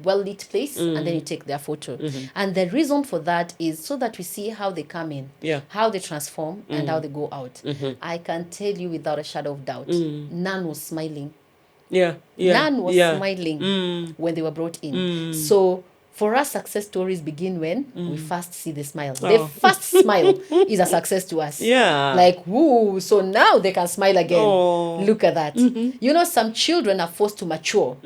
well-lit place, and then you take their photo. And the reason for that is so that we see how they come in, how they transform, and how they go out. I can tell you without a shadow of doubt, none was smiling. None was smiling when they were brought in. So for us, success stories begin when we first see the smile. The first smile is a success to us. Yeah. Like, woo, so now they can smile again. Look at that. Some children are forced to mature.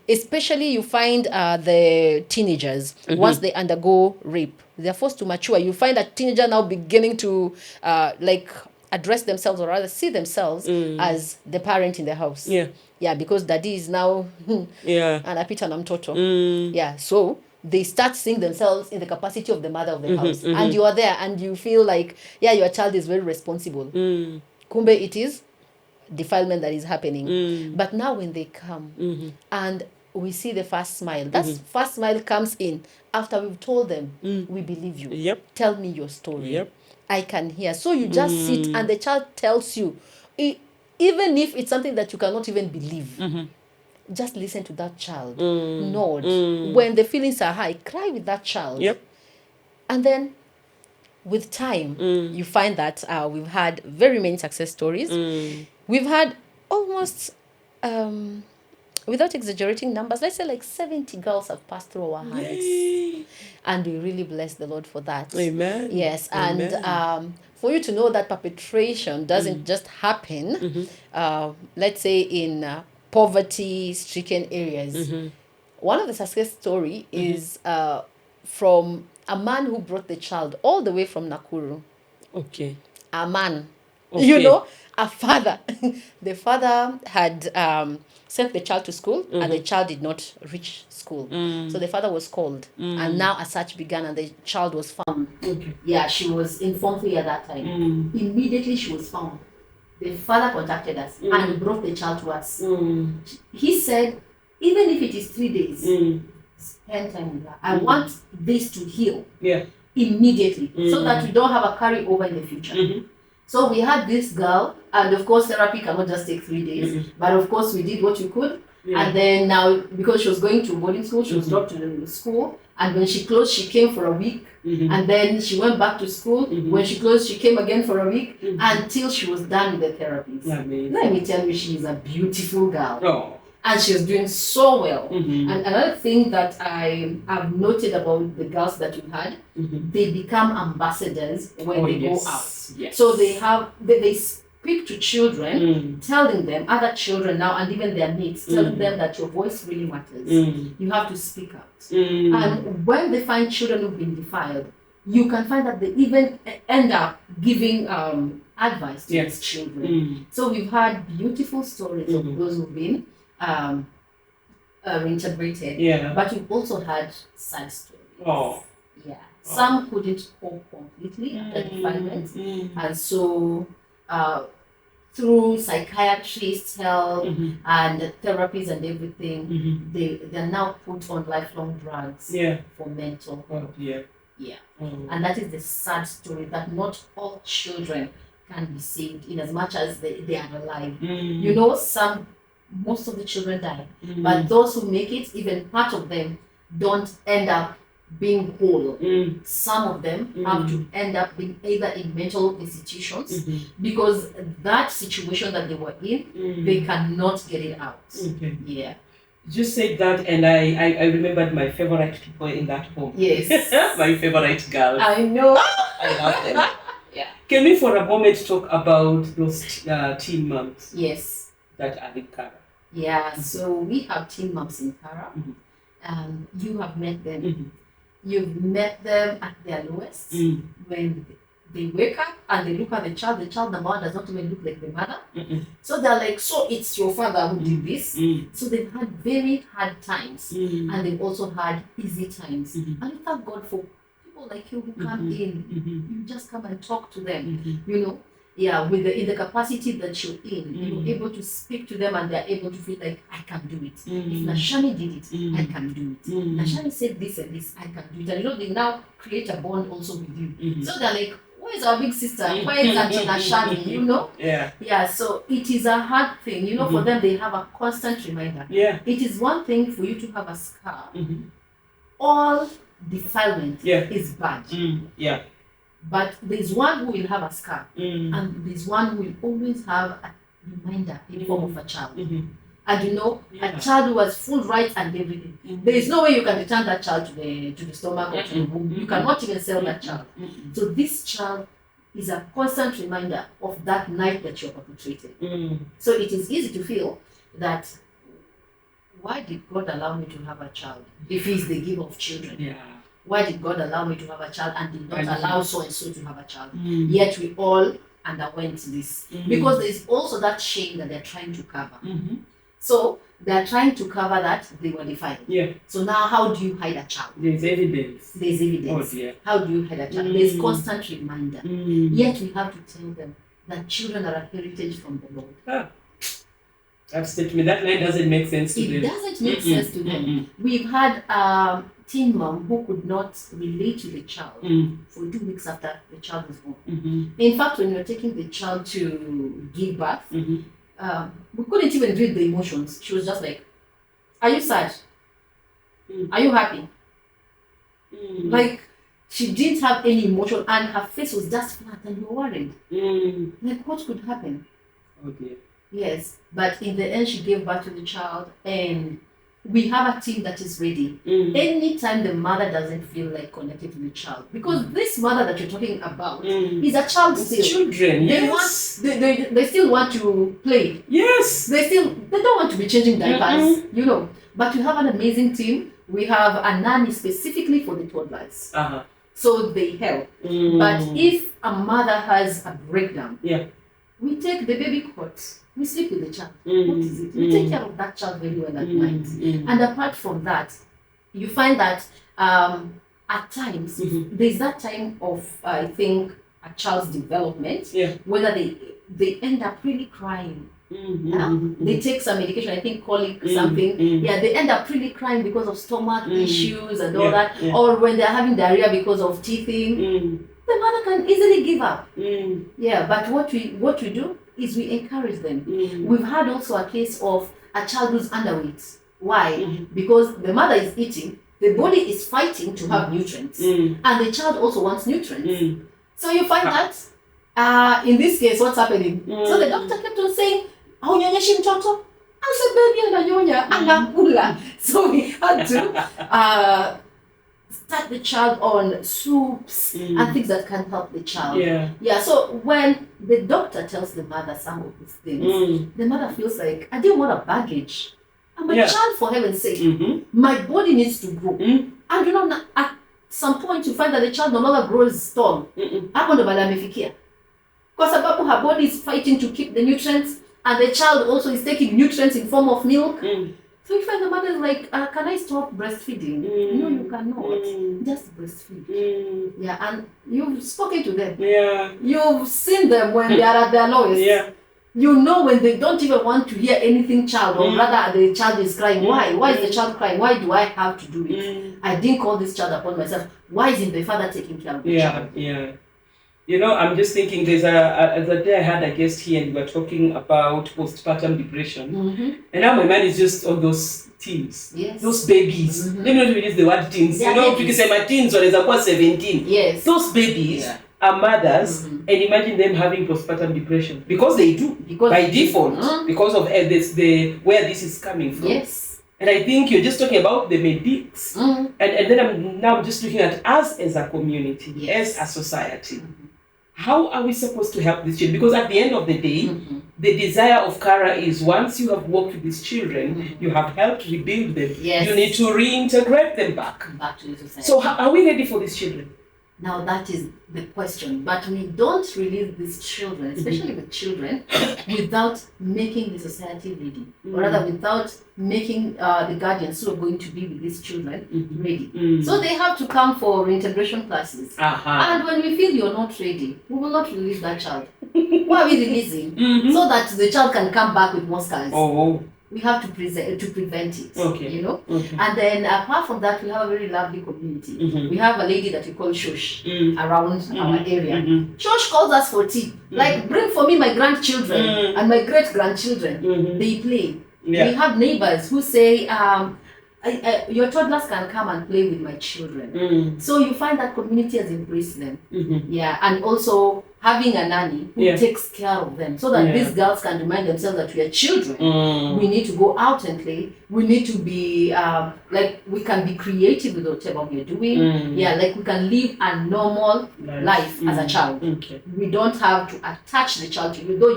Especially you find the teenagers, once they undergo rape, they're forced to mature. You find a teenager now beginning to address themselves, or rather see themselves as the parent in the house. Yeah, because daddy is now anapita na mtoto. Yeah, so they start seeing themselves in the capacity of the mother of the house. And you are there and you feel like, your child is very responsible. Kumbe, it is defilement that is happening. But now when they come and we see the first smile, that first smile comes in after we've told them, we believe you. Tell me your story. I can hear. So you just sit and the child tells you, even if it's something that you cannot even believe, just listen to that child. Nod. When the feelings are high, cry with that child. And then with time, you find that we've had very many success stories. We've had almost, without exaggerating numbers, let's say like 70 girls have passed through our hands. Yay. And we really bless the Lord for that. Amen. Yes. Amen. And for you to know that perpetration doesn't just happen, let's say in poverty-stricken areas. One of the success story is from a man who brought the child all the way from Nakuru. Okay. A man. Okay. A father. The father had sent the child to school and the child did not reach school. So the father was called and now a search began and the child was found. Okay. Yeah, she was in Form 3 at that time. Immediately she was found. The father contacted us and brought the child to us. He said, even if it is 3 days, spend time with her. I want this to heal immediately so that we don't have a carryover in the future. So we had this girl, and of course therapy cannot just take 3 days, but of course we did what we could. And then now, because she was going to boarding school, she was dropped to the school, and when she closed, she came for a week, and then she went back to school. When she closed, she came again for a week, until she was done with the therapies. Let me tell you, she is a beautiful girl. And she was doing so well. And another thing that I have noted about the girls that you had, they become ambassadors when they go out. So they speak to children, telling them, other children now, and even their mates, telling them that your voice really matters. You have to speak out. And when they find children who've been defiled, you can find that they even end up giving advice to these children. So we've had beautiful stories of those who've been reintegrated. Yeah. But we've also had sad stories. Oh. Yeah. Some couldn't cope completely after defilement. And so through psychiatrists' help and therapies and everything, they're now put on lifelong drugs for mental health. Yeah. And that is the sad story, that not all children can be saved in as much as they are alive. You know, most of the children die, but those who make it, even part of them don't end up being whole. Some of them have to end up being either in mental institutions because that situation that they were in, they cannot get it out. Yeah. You said that, and I remembered my favorite people in that home. Yes. My favorite girls. I know. I love them. Yeah. Can we for a moment talk about those teen moms? Yes. That are in Kara? Yeah, so we have teen moms in Kara. You have met them. You've met them at their lowest when they wake up and they look at the child, the mother does not even look like the mother. So they're like, so it's your father who did this. So they've had very hard times and they've also had easy times. And we thank God for people like you who come in. You just come and talk to them, you know. Yeah, in the capacity that you're in, you're able to speak to them and they're able to feel like, I can do it. If Nashani did it, I can do it. Nashani said this and this, I can do it. And you know, they now create a bond also with you. So they're like, where is our big sister? Where is Auntie Nashani? You know? Yeah, so it is a hard thing. You know, for them, they have a constant reminder. It is one thing for you to have a scar. All defilement is bad. But there's one who will have a scar, and there's one who will always have a reminder in form of a child. And you know, a child who has full rights and everything. There is no way you can return that child to the stomach or to the womb. You cannot even sell that child. So this child is a constant reminder of that night that you're perpetrated. So it is easy to feel that, why did God allow me to have a child if He's the giver of children? Why did God allow me to have a child and did not allow so and so to have a child? Yet we all underwent this. Because there's also that shame that they're trying to cover. So they're trying to cover that they were defiled. So now how do you hide a child? There's evidence. There's evidence. Oh, dear. How do you hide a child? There's constant reminder. Yet we have to tell them that children are a heritage from the Lord. That statement, that line doesn't make sense to them. It doesn't make sense to them. We've had teen mom who could not relate to the child for 2 weeks after the child was born. In fact, when you're taking the child to give birth, we couldn't even read the emotions. She was just like, are you sad? Are you happy? Like, she didn't have any emotion and her face was just flat and you were worried. Like, what could happen? Oh dear. Yes, but in the end, she gave birth to the child, and we have a team that is ready. Anytime the mother doesn't feel like connected to the child, because this mother that you're talking about is a child still. Children, They still want to play. Yes. They don't want to be changing diapers, you know. But we have an amazing team. We have a nanny specifically for the toddlers. So they help. But if a mother has a breakdown, we take the baby cot. We sleep with the child. What is it? We take care of that child very well at night. And apart from that, you find that at times, there's that time of, I think, a child's development, whether they end up really crying. They take some medication, I think colic something. They end up really crying because of stomach issues and all that. Or when they're having diarrhea because of teething. The mother can easily give up. But what we do is we encourage them. We've had also a case of a child who's underweight. Why? Because the mother is eating, the body is fighting to have nutrients, and the child also wants nutrients. So you find that in this case, what's happening? So the doctor kept on saying, "Haunyonyeshi mtoto." I said, "Baby ananyonya, anakula." So we had to start the child on soups and things that can help the child. So when the doctor tells the mother some of these things, the mother feels like, I didn't want a baggage. I'm a child, for heaven's sake. My body needs to grow. And you know, at some point you find that the child no longer grows tall. Hapo ndo bala amefikia. Kwa sababu her body is fighting to keep the nutrients, and the child also is taking nutrients in form of milk. So you find the mother is like, can I stop breastfeeding? No, you cannot. Just breastfeed. Yeah, and you've spoken to them. Yeah. You've seen them when they are at their lowest. Yeah. You know when they don't even want to hear anything child, or rather the child is crying. Why? Why is the child crying? Why do I have to do it? I didn't call this child upon myself. Why isn't the father taking care of the child? Yeah. You know, I'm just thinking there's the day I had a guest here and we were talking about postpartum depression. And now my mind is just on those teens. Yes. Those babies. Let me not even use the word teens. They You know, babies. because my teens when they're 17. Yes. Those babies are mothers and imagine them having postpartum depression. Because they do. Because by default. Because of where this is coming from. Yes. And I think you're just talking about the medics. And then I'm now just looking at us as a community, as a society. How are we supposed to help these children? Because at the end of the day, the desire of Kara is once you have worked with these children, you have helped rebuild them. You need to reintegrate them back to the society. So are we ready for these children? Now that is the question. But we don't release these children, especially the children, without making the society ready. Or rather, without making the guardians who are going to be with these children ready. So they have to come for reintegration classes. And when we feel you're not ready, we will not release that child. Why are we releasing? So that the child can come back with more scars. We have to prevent it, you know. And then apart from that, we have a very lovely community. We have a lady that we call Shush around our area. Shush calls us for tea. Like, bring for me my grandchildren and my great grandchildren. They play. We have neighbors who say, your toddlers can come and play with my children. So you find that community has embraced them. And also having a nanny who takes care of them, so that these girls can remind themselves that we are children. We need to go out and play. We need to be like, we can be creative with whatever we are doing. Like we can live a normal life as a child. We don't have to attach the child to you, though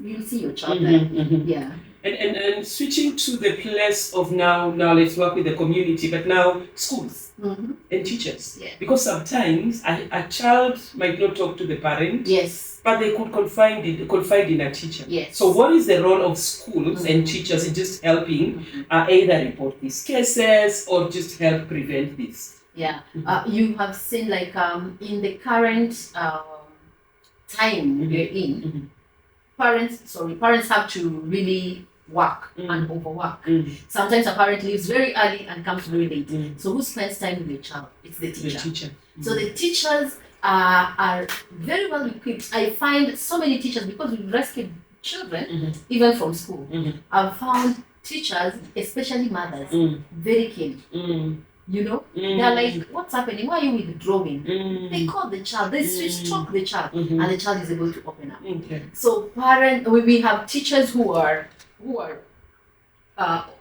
you'll see your child there. And switching to the place of now let's work with the community, but now schools and teachers. Because sometimes a child might not talk to the parent, but they could confide in a teacher. So what is the role of schools and teachers in just helping either report these cases or just help prevent this? You have seen, like, in the current time we're in, parents have to really work and overwork. Sometimes a parent leaves very early and comes very late. So who spends time with the child? It's the teacher. So the teachers are very well equipped. I find so many teachers, because we rescued children even from school. I've found teachers, especially mothers, very keen. You know, they're like, what's happening? Why are you withdrawing? They call the child, they switch talk the child, and the child is able to open up. So we have teachers who are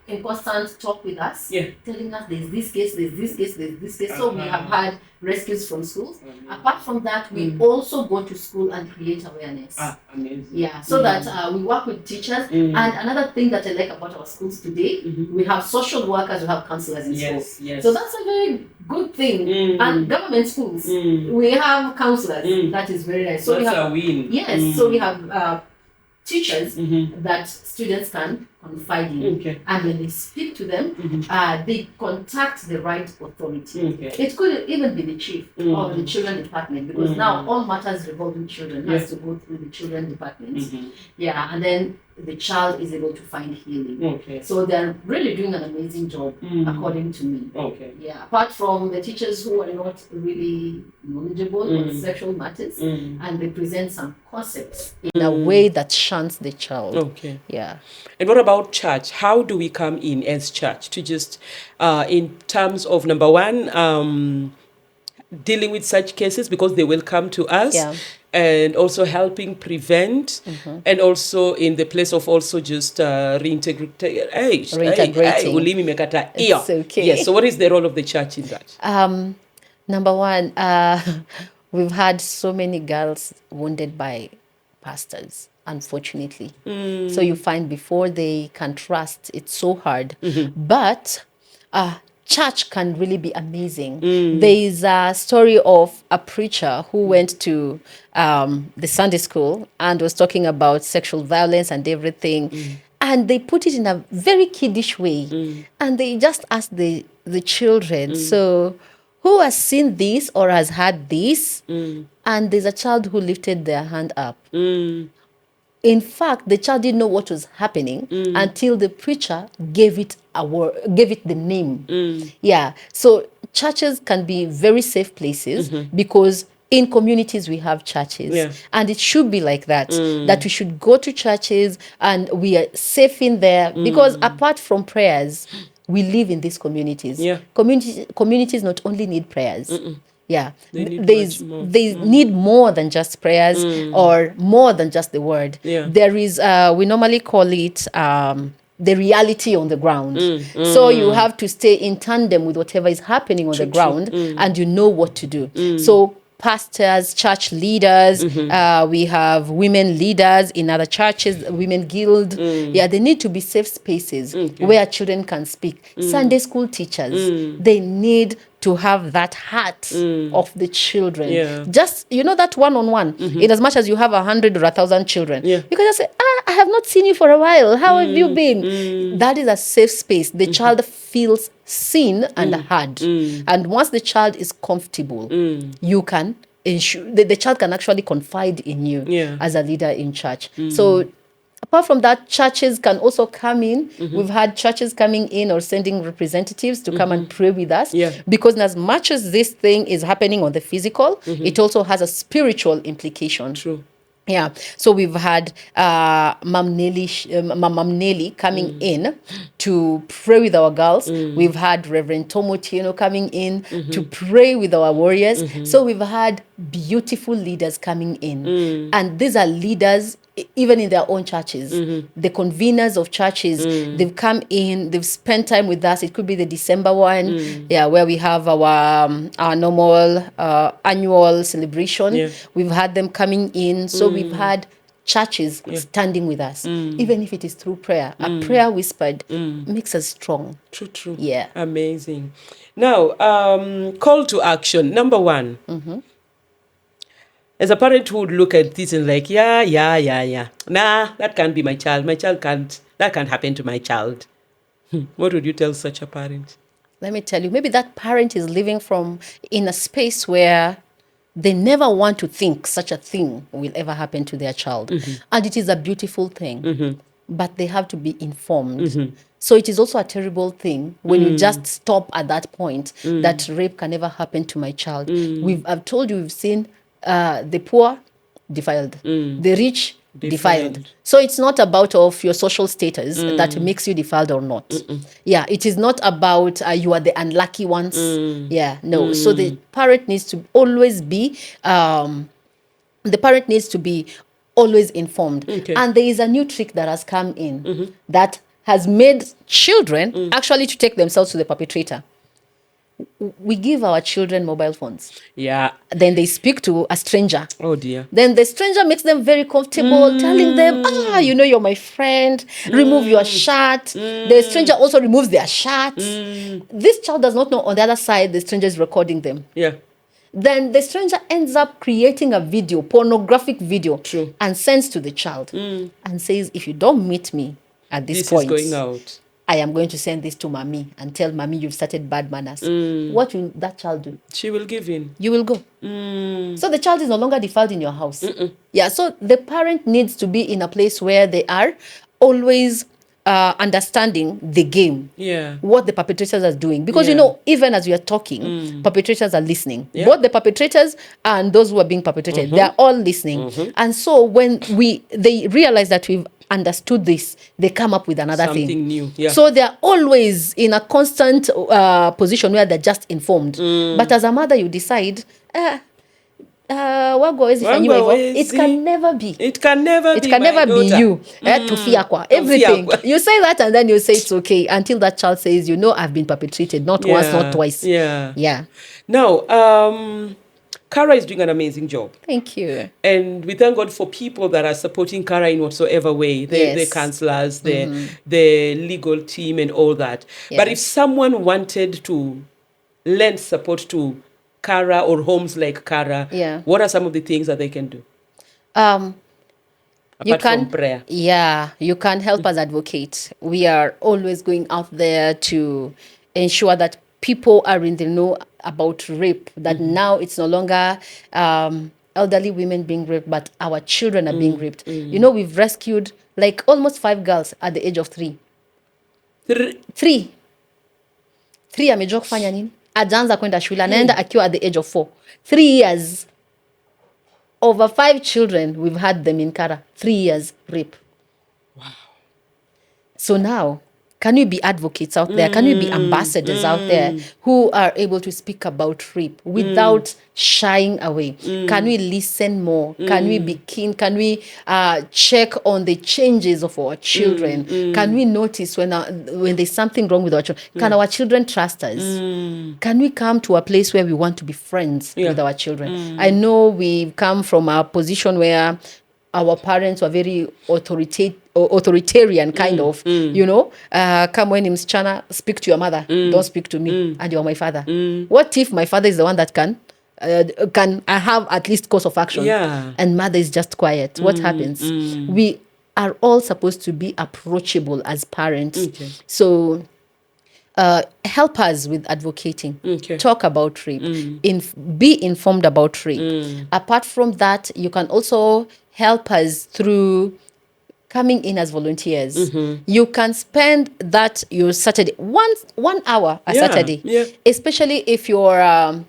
in constant talk with us, telling us there's this case, there's this case, there's this case. So we have had rescues from schools. Apart from that, we also go to school and create awareness. Amazing. So that we work with teachers. And another thing that I like about our schools today, we have social workers, we have counselors in schools. So that's a very good thing. And government schools, we have counselors. That is very nice. So that's a win. So we have teachers that students can confide in, and when they speak to them, they contact the right authority. It could even be the chief or the children department, because now all matters involving children has to go through the children department. And then the child is able to find healing. So they're really doing an amazing job, according to me. Apart from the teachers who are not really knowledgeable on sexual matters, and they present some concepts in a way that shuns the child. And what about church? How do we come in as church to just, in terms of, number one, dealing with such cases, because they will come to us, and also helping prevent, and also in the place of also just reintegrating. It's okay. Yes. So what is the role of the church in that? Number one, we've had so many girls wounded by pastors, unfortunately. So you find before they can trust, it's so hard. But church can really be amazing. There is a story of a preacher who went to the Sunday school and was talking about sexual violence and everything. And they put it in a very kiddish way. And they just ask the children, so who has seen this or has had this? And there's a child who lifted their hand up. In fact, the child didn't know what was happening until the preacher gave it gave it the name. Yeah. So churches can be very safe places because in communities we have churches. Yeah. And it should be like that. That we should go to churches and we are safe in there. Because apart from prayers, we live in these communities. Yeah. Communities not only need prayers. Yeah, They need there's much more. they need more than just prayers or more than just the word. Yeah. There is we normally call it the reality on the ground. So you have to stay in tandem with whatever is happening on the ground, and you know what to do. So pastors, church leaders, we have women leaders in other churches, women guild. Yeah, they need to be safe spaces where children can speak. Sunday school teachers, they need to have that heart of the children. Yeah. Just, that one-on-one, in as much as you have 100 or 1,000 children. Yeah. You can just say, I have not seen you for a while. How have you been? That is a safe space. The child feels seen and heard. And once the child is comfortable, you can ensure the child can actually confide in you as a leader in church. So apart from that, churches can also come in. We've had churches coming in or sending representatives to come and pray with us. Yeah. Because as much as this thing is happening on the physical, it also has a spiritual implication. True. Yeah, so we've had Mam Nelly coming in to pray with our girls. We've had Reverend Tomotieno coming in to pray with our warriors. So we've had beautiful leaders coming in. And these are leaders even in their own churches. The conveners of churches, they've come in, they've spent time with us. It could be the December one, where we have our normal annual celebration. We've had them coming in. So we've had churches standing with us, even if it is through prayer. A prayer whispered makes us strong. True. Yeah. Amazing. Now, call to action. Number one. As a parent who would look at this and like, yeah. Nah, that can't be my child. That can't happen to my child. What would you tell such a parent? Let me tell you, maybe that parent is living in a space where they never want to think such a thing will ever happen to their child. And it is a beautiful thing, but they have to be informed. So it is also a terrible thing when you just stop at that point that rape can never happen to my child. I've told you, we've seen the poor defiled, the rich defiled. So it's not about of your social status that makes you defiled or not. Yeah, it is not about you are the unlucky ones. Yeah, no. So the parent needs to always be always informed. And there is a new trick that has come in that has made children actually to take themselves to the perpetrator. We give our children mobile phones. Yeah. Then they speak to a stranger. Oh dear. Then the stranger makes them very comfortable, telling them, you're my friend, remove your shirt. The stranger also removes their shirt. This child does not know on the other side the stranger is recording them. Yeah. Then the stranger ends up creating a video, pornographic video, and sends to the child and says, if you don't meet me at this point, is going out. I am going to send this to mommy and tell mommy you've started bad manners. What will that child do? She will give in. You will go. So the child is no longer defiled in your house. Yeah, so the parent needs to be in a place where they are always understanding the game. Yeah. What the perpetrators are doing. Because, even as we are talking, perpetrators are listening. Yeah. Both the perpetrators and those who are being perpetrated, they are all listening. And so when they realize that we've understood this, they come up with another Something thing new. Yeah. So they're always in a constant position where they're just informed. But as a mother, you decide, it can never be. It can never be you. Everything. You say that and then you say it's okay until that child says, I've been perpetrated, not once, not twice. Yeah. Now, Kara is doing an amazing job. Thank you. And we thank God for people that are supporting Kara in whatsoever way. The counselors, the legal team and all that. Yes. But if someone wanted to lend support to Kara or homes like Kara, what are some of the things that they can do? apart from prayer. Yeah, you can help us advocate. We are always going out there to ensure that people are in the know about rape, that now it's no longer elderly women being raped, but our children are being raped. You know, we've rescued like almost 5 girls at the age of 3. Three amejua kufanya nini, ajaanza kwenda shule, anaenda akiwa at the age of 4. 3 years. Over 5 children, we've had them in Kara. 3 years rape. Wow. So now, can we be advocates out there? Can we be ambassadors out there who are able to speak about rape without shying away? Can we listen more? Can we be keen? Can we check on the changes of our children? Can we notice when there's something wrong with our children? Can our children trust us? Can we come to a place where we want to be friends with our children? I know we've come from a position where our parents were very authoritarian kind of, you know, come when msichana, speak to your mother, don't speak to me, and you're my father. What if my father is the one that can I have at least course of action, and mother is just quiet? What happens? We are all supposed to be approachable as parents. So help us with advocating. Talk about rape. Be informed about rape. Apart from that, you can also help us through coming in as volunteers. You can spend that your Saturday, 1 hour a Saturday, especially if you're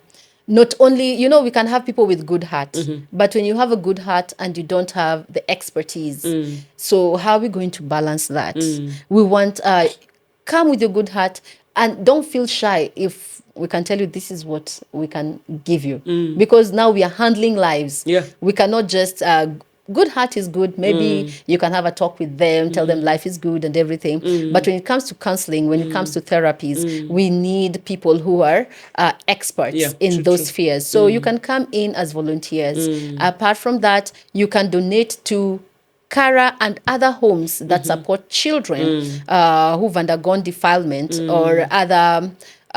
not only, you know, we can have people with good heart, but when you have a good heart and you don't have the expertise, so how are we going to balance that? We want come with your good heart and don't feel shy if we can tell you this is what we can give you, because now we are handling lives. We cannot just good heart is good. Maybe you can have a talk with them, tell them life is good and everything. But when it comes to counseling, when it comes to therapies, we need people who are experts in those spheres. So you can come in as volunteers. Apart from that, you can donate to Kara and other homes that support children who've undergone defilement or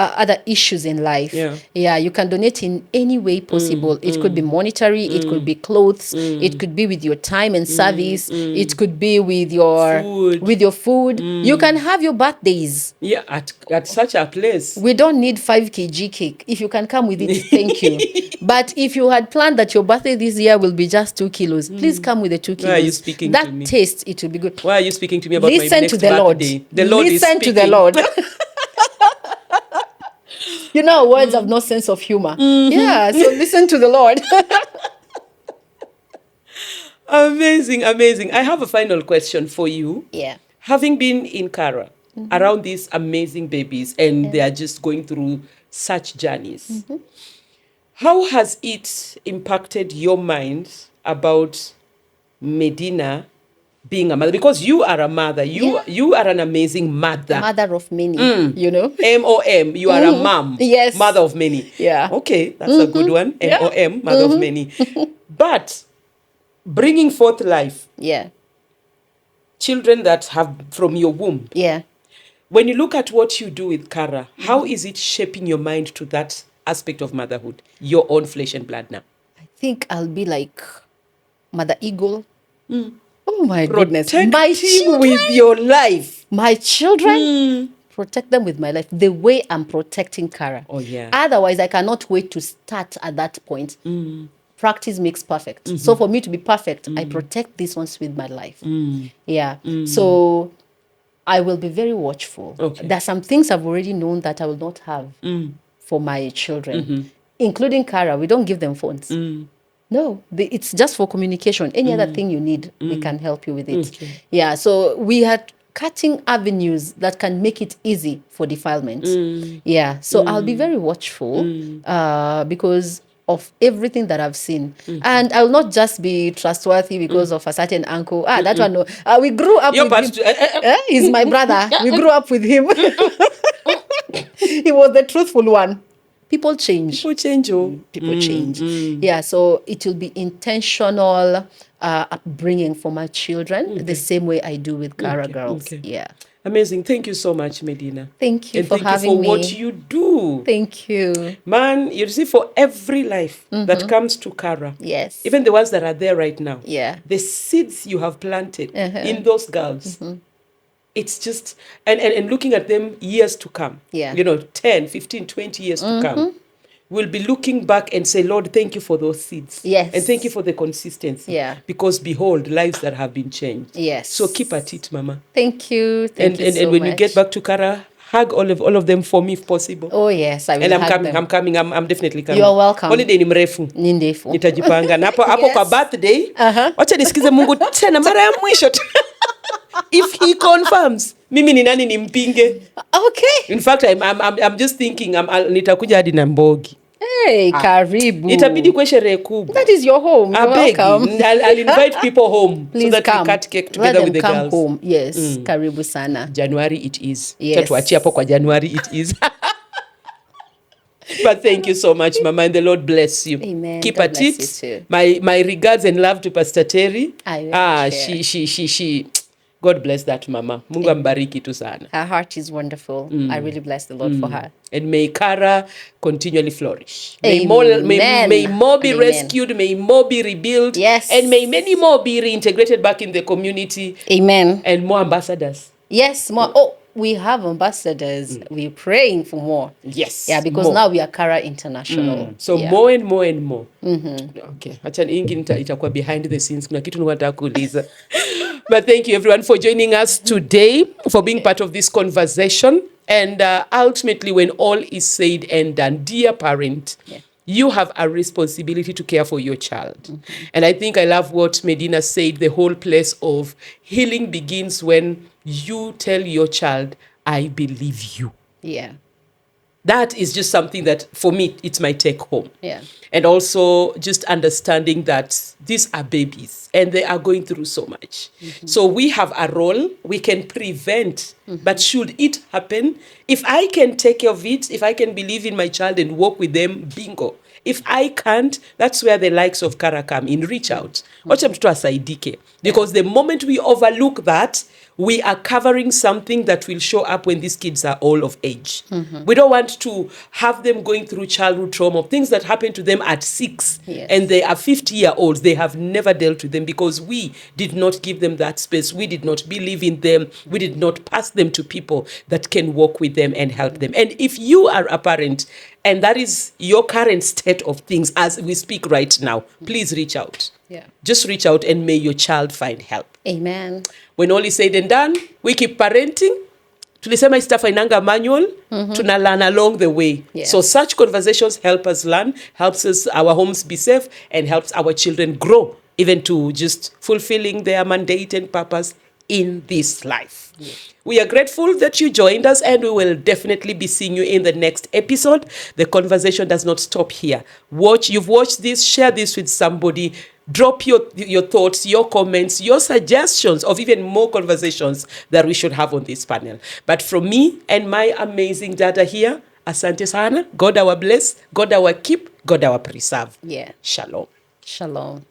other issues in life. You can donate in any way possible. It could be monetary, it could be clothes, it could be with your time and service, it could be with your food. You can have your birthdays. At such a place. We don't need 5 kg cake. If you can come with it, thank you. But if you had planned that your birthday this year will be just 2 kilos, please come with the 2 kilos. Why are you speaking to me? That taste, it will be good. Why are you speaking to me about Listen my next to the birthday? Lord. The Lord Listen is to the Lord. You know, words have no sense of humor. Yeah, so listen to the Lord. Amazing, amazing. I have a final question for you. Having been in Kara, around these amazing babies, and they are just going through such journeys, how has it impacted your mind about Medina being a mother? Because you are a mother. You are an amazing mother. Mother of many, you know. M-O-M. You are a mom. Yes. Mother of many. Okay, that's a good one. M-O-M, mother of many. But bringing forth life. Children that have from your womb. When you look at what you do with Kara, how is it shaping your mind to that aspect of motherhood, your own flesh and blood now? I think I'll be like Mother Eagle. Oh my goodness. My children with your life. My children, protect them with my life the way I'm protecting Kara. Otherwise, I cannot wait to start at that point. Practice makes perfect. So for me to be perfect, I protect these ones with my life. So I will be very watchful. There are some things I've already known that I will not have for my children, including Kara. We don't give them phones. No, it's just for communication. Any other thing you need, we can help you with it. So we had cutting avenues that can make it easy for defilement. So I'll be very watchful because of everything that I've seen. And I will not just be trustworthy because of a certain uncle. That one, no. We grew up with him. He's my brother. We grew up with him. He was the truthful one. People change. People change. People change. So it will be intentional upbringing for my children, the same way I do with Kara girls. Amazing. Thank you so much, Medina. Thank you and for thank having you for me. what you do. Thank you. Man, you see, for every life that comes to Kara, Yes. even the ones that are there right now, Yeah. the seeds you have planted in those girls, it's just, and looking at them years to come, Yeah. 10, 15, 20 years to come, we'll be looking back and say, Lord, thank you for those seeds. Yes. And thank you for the consistency. Yeah. Because behold, lives that have been changed. Yes. So keep at it, Mama. Thank you. Thank you so and when much. you get back to Kara, hug all of them for me if possible. Oh yes, I will And I'm hug coming, them. I'm coming, I'm definitely coming. You are welcome. Holiday ni mrefu. Ni ndefu. Nitajipanga. Na hapo kwa Yes. birthday, wacha nisikize Mungu tena mara ya mwisho. If he confirms, mimi ni nani nimpinge? Okay. In fact, I'm just thinking, nitakuja hadi na Mbogi. Hey, karibu. Itabidi kwa sherehe kubwa. That is your home. You're welcome. I'll invite people home Please so that come. we cut cake Let together them with the come girls. home. Yes. Karibu sana. January it is. Yes. Tuachie hapo kwa January it is. But thank you so much, Mama, and the Lord bless you. Amen. Keep God at bless it. you too. My regards and love to Pastor Terry. I will share. She. God bless that Mama. Mungu ambariki tu sana. Her heart is wonderful. I really bless the Lord for her. And may Kara continually flourish. Amen. May more be Amen. rescued. May more be rebuilt. Yes. And may many more be reintegrated back in the community. Amen. And more ambassadors. Yes, more. Oh, we have ambassadors. We're praying for more. Yes. Yeah, because more. now we are Kara International. So yeah. more and more and more. Okay. Acha ingine itakuwa behind the scenes. Kuna kitu nataka kuuliza. But thank you everyone for joining us today, for being part of this conversation. And ultimately, when all is said and done, dear parent, you have a responsibility to care for your child. And I think I love what Medina said, the whole place of healing begins when you tell your child, I believe you. Yeah. That is just something that, for me, it's my take home. Yeah. And also just understanding that these are babies and they are going through so much. So we have a role, we can prevent, but should it happen, if I can take care of it, if I can believe in my child and work with them, bingo. If I can't, that's where the likes of Kara come in, reach out. Wacha mtoto asaidike. Because the moment we overlook that, we are covering something that will show up when these kids are all of age. We don't want to have them going through childhood trauma, things that happen to them at 6, Yes. and they are 50-year-olds. They have never dealt with them because we did not give them that space. We did not believe in them. We did not pass them to people that can work with them and help them. And if you are a parent and that is your current state of things as we speak right now, please reach out. Yeah. Just reach out and may your child find help. Amen. When all is said and done, we keep parenting. Tulisema itafainanga manual, tuna learn along the way. Yes. So such conversations help us learn, helps us, our homes be safe, and helps our children grow, even to just fulfilling their mandate and purpose in this life. Yes. We are grateful that you joined us, and we will definitely be seeing you in the next episode. The conversation does not stop here. You've watched this, share this with somebody. Drop your thoughts, your comments, your suggestions of even more conversations that we should have on this panel. But from me and my amazing data here, asante sana. God our bless, God our keep, God our preserve. Yeah. Shalom. Shalom.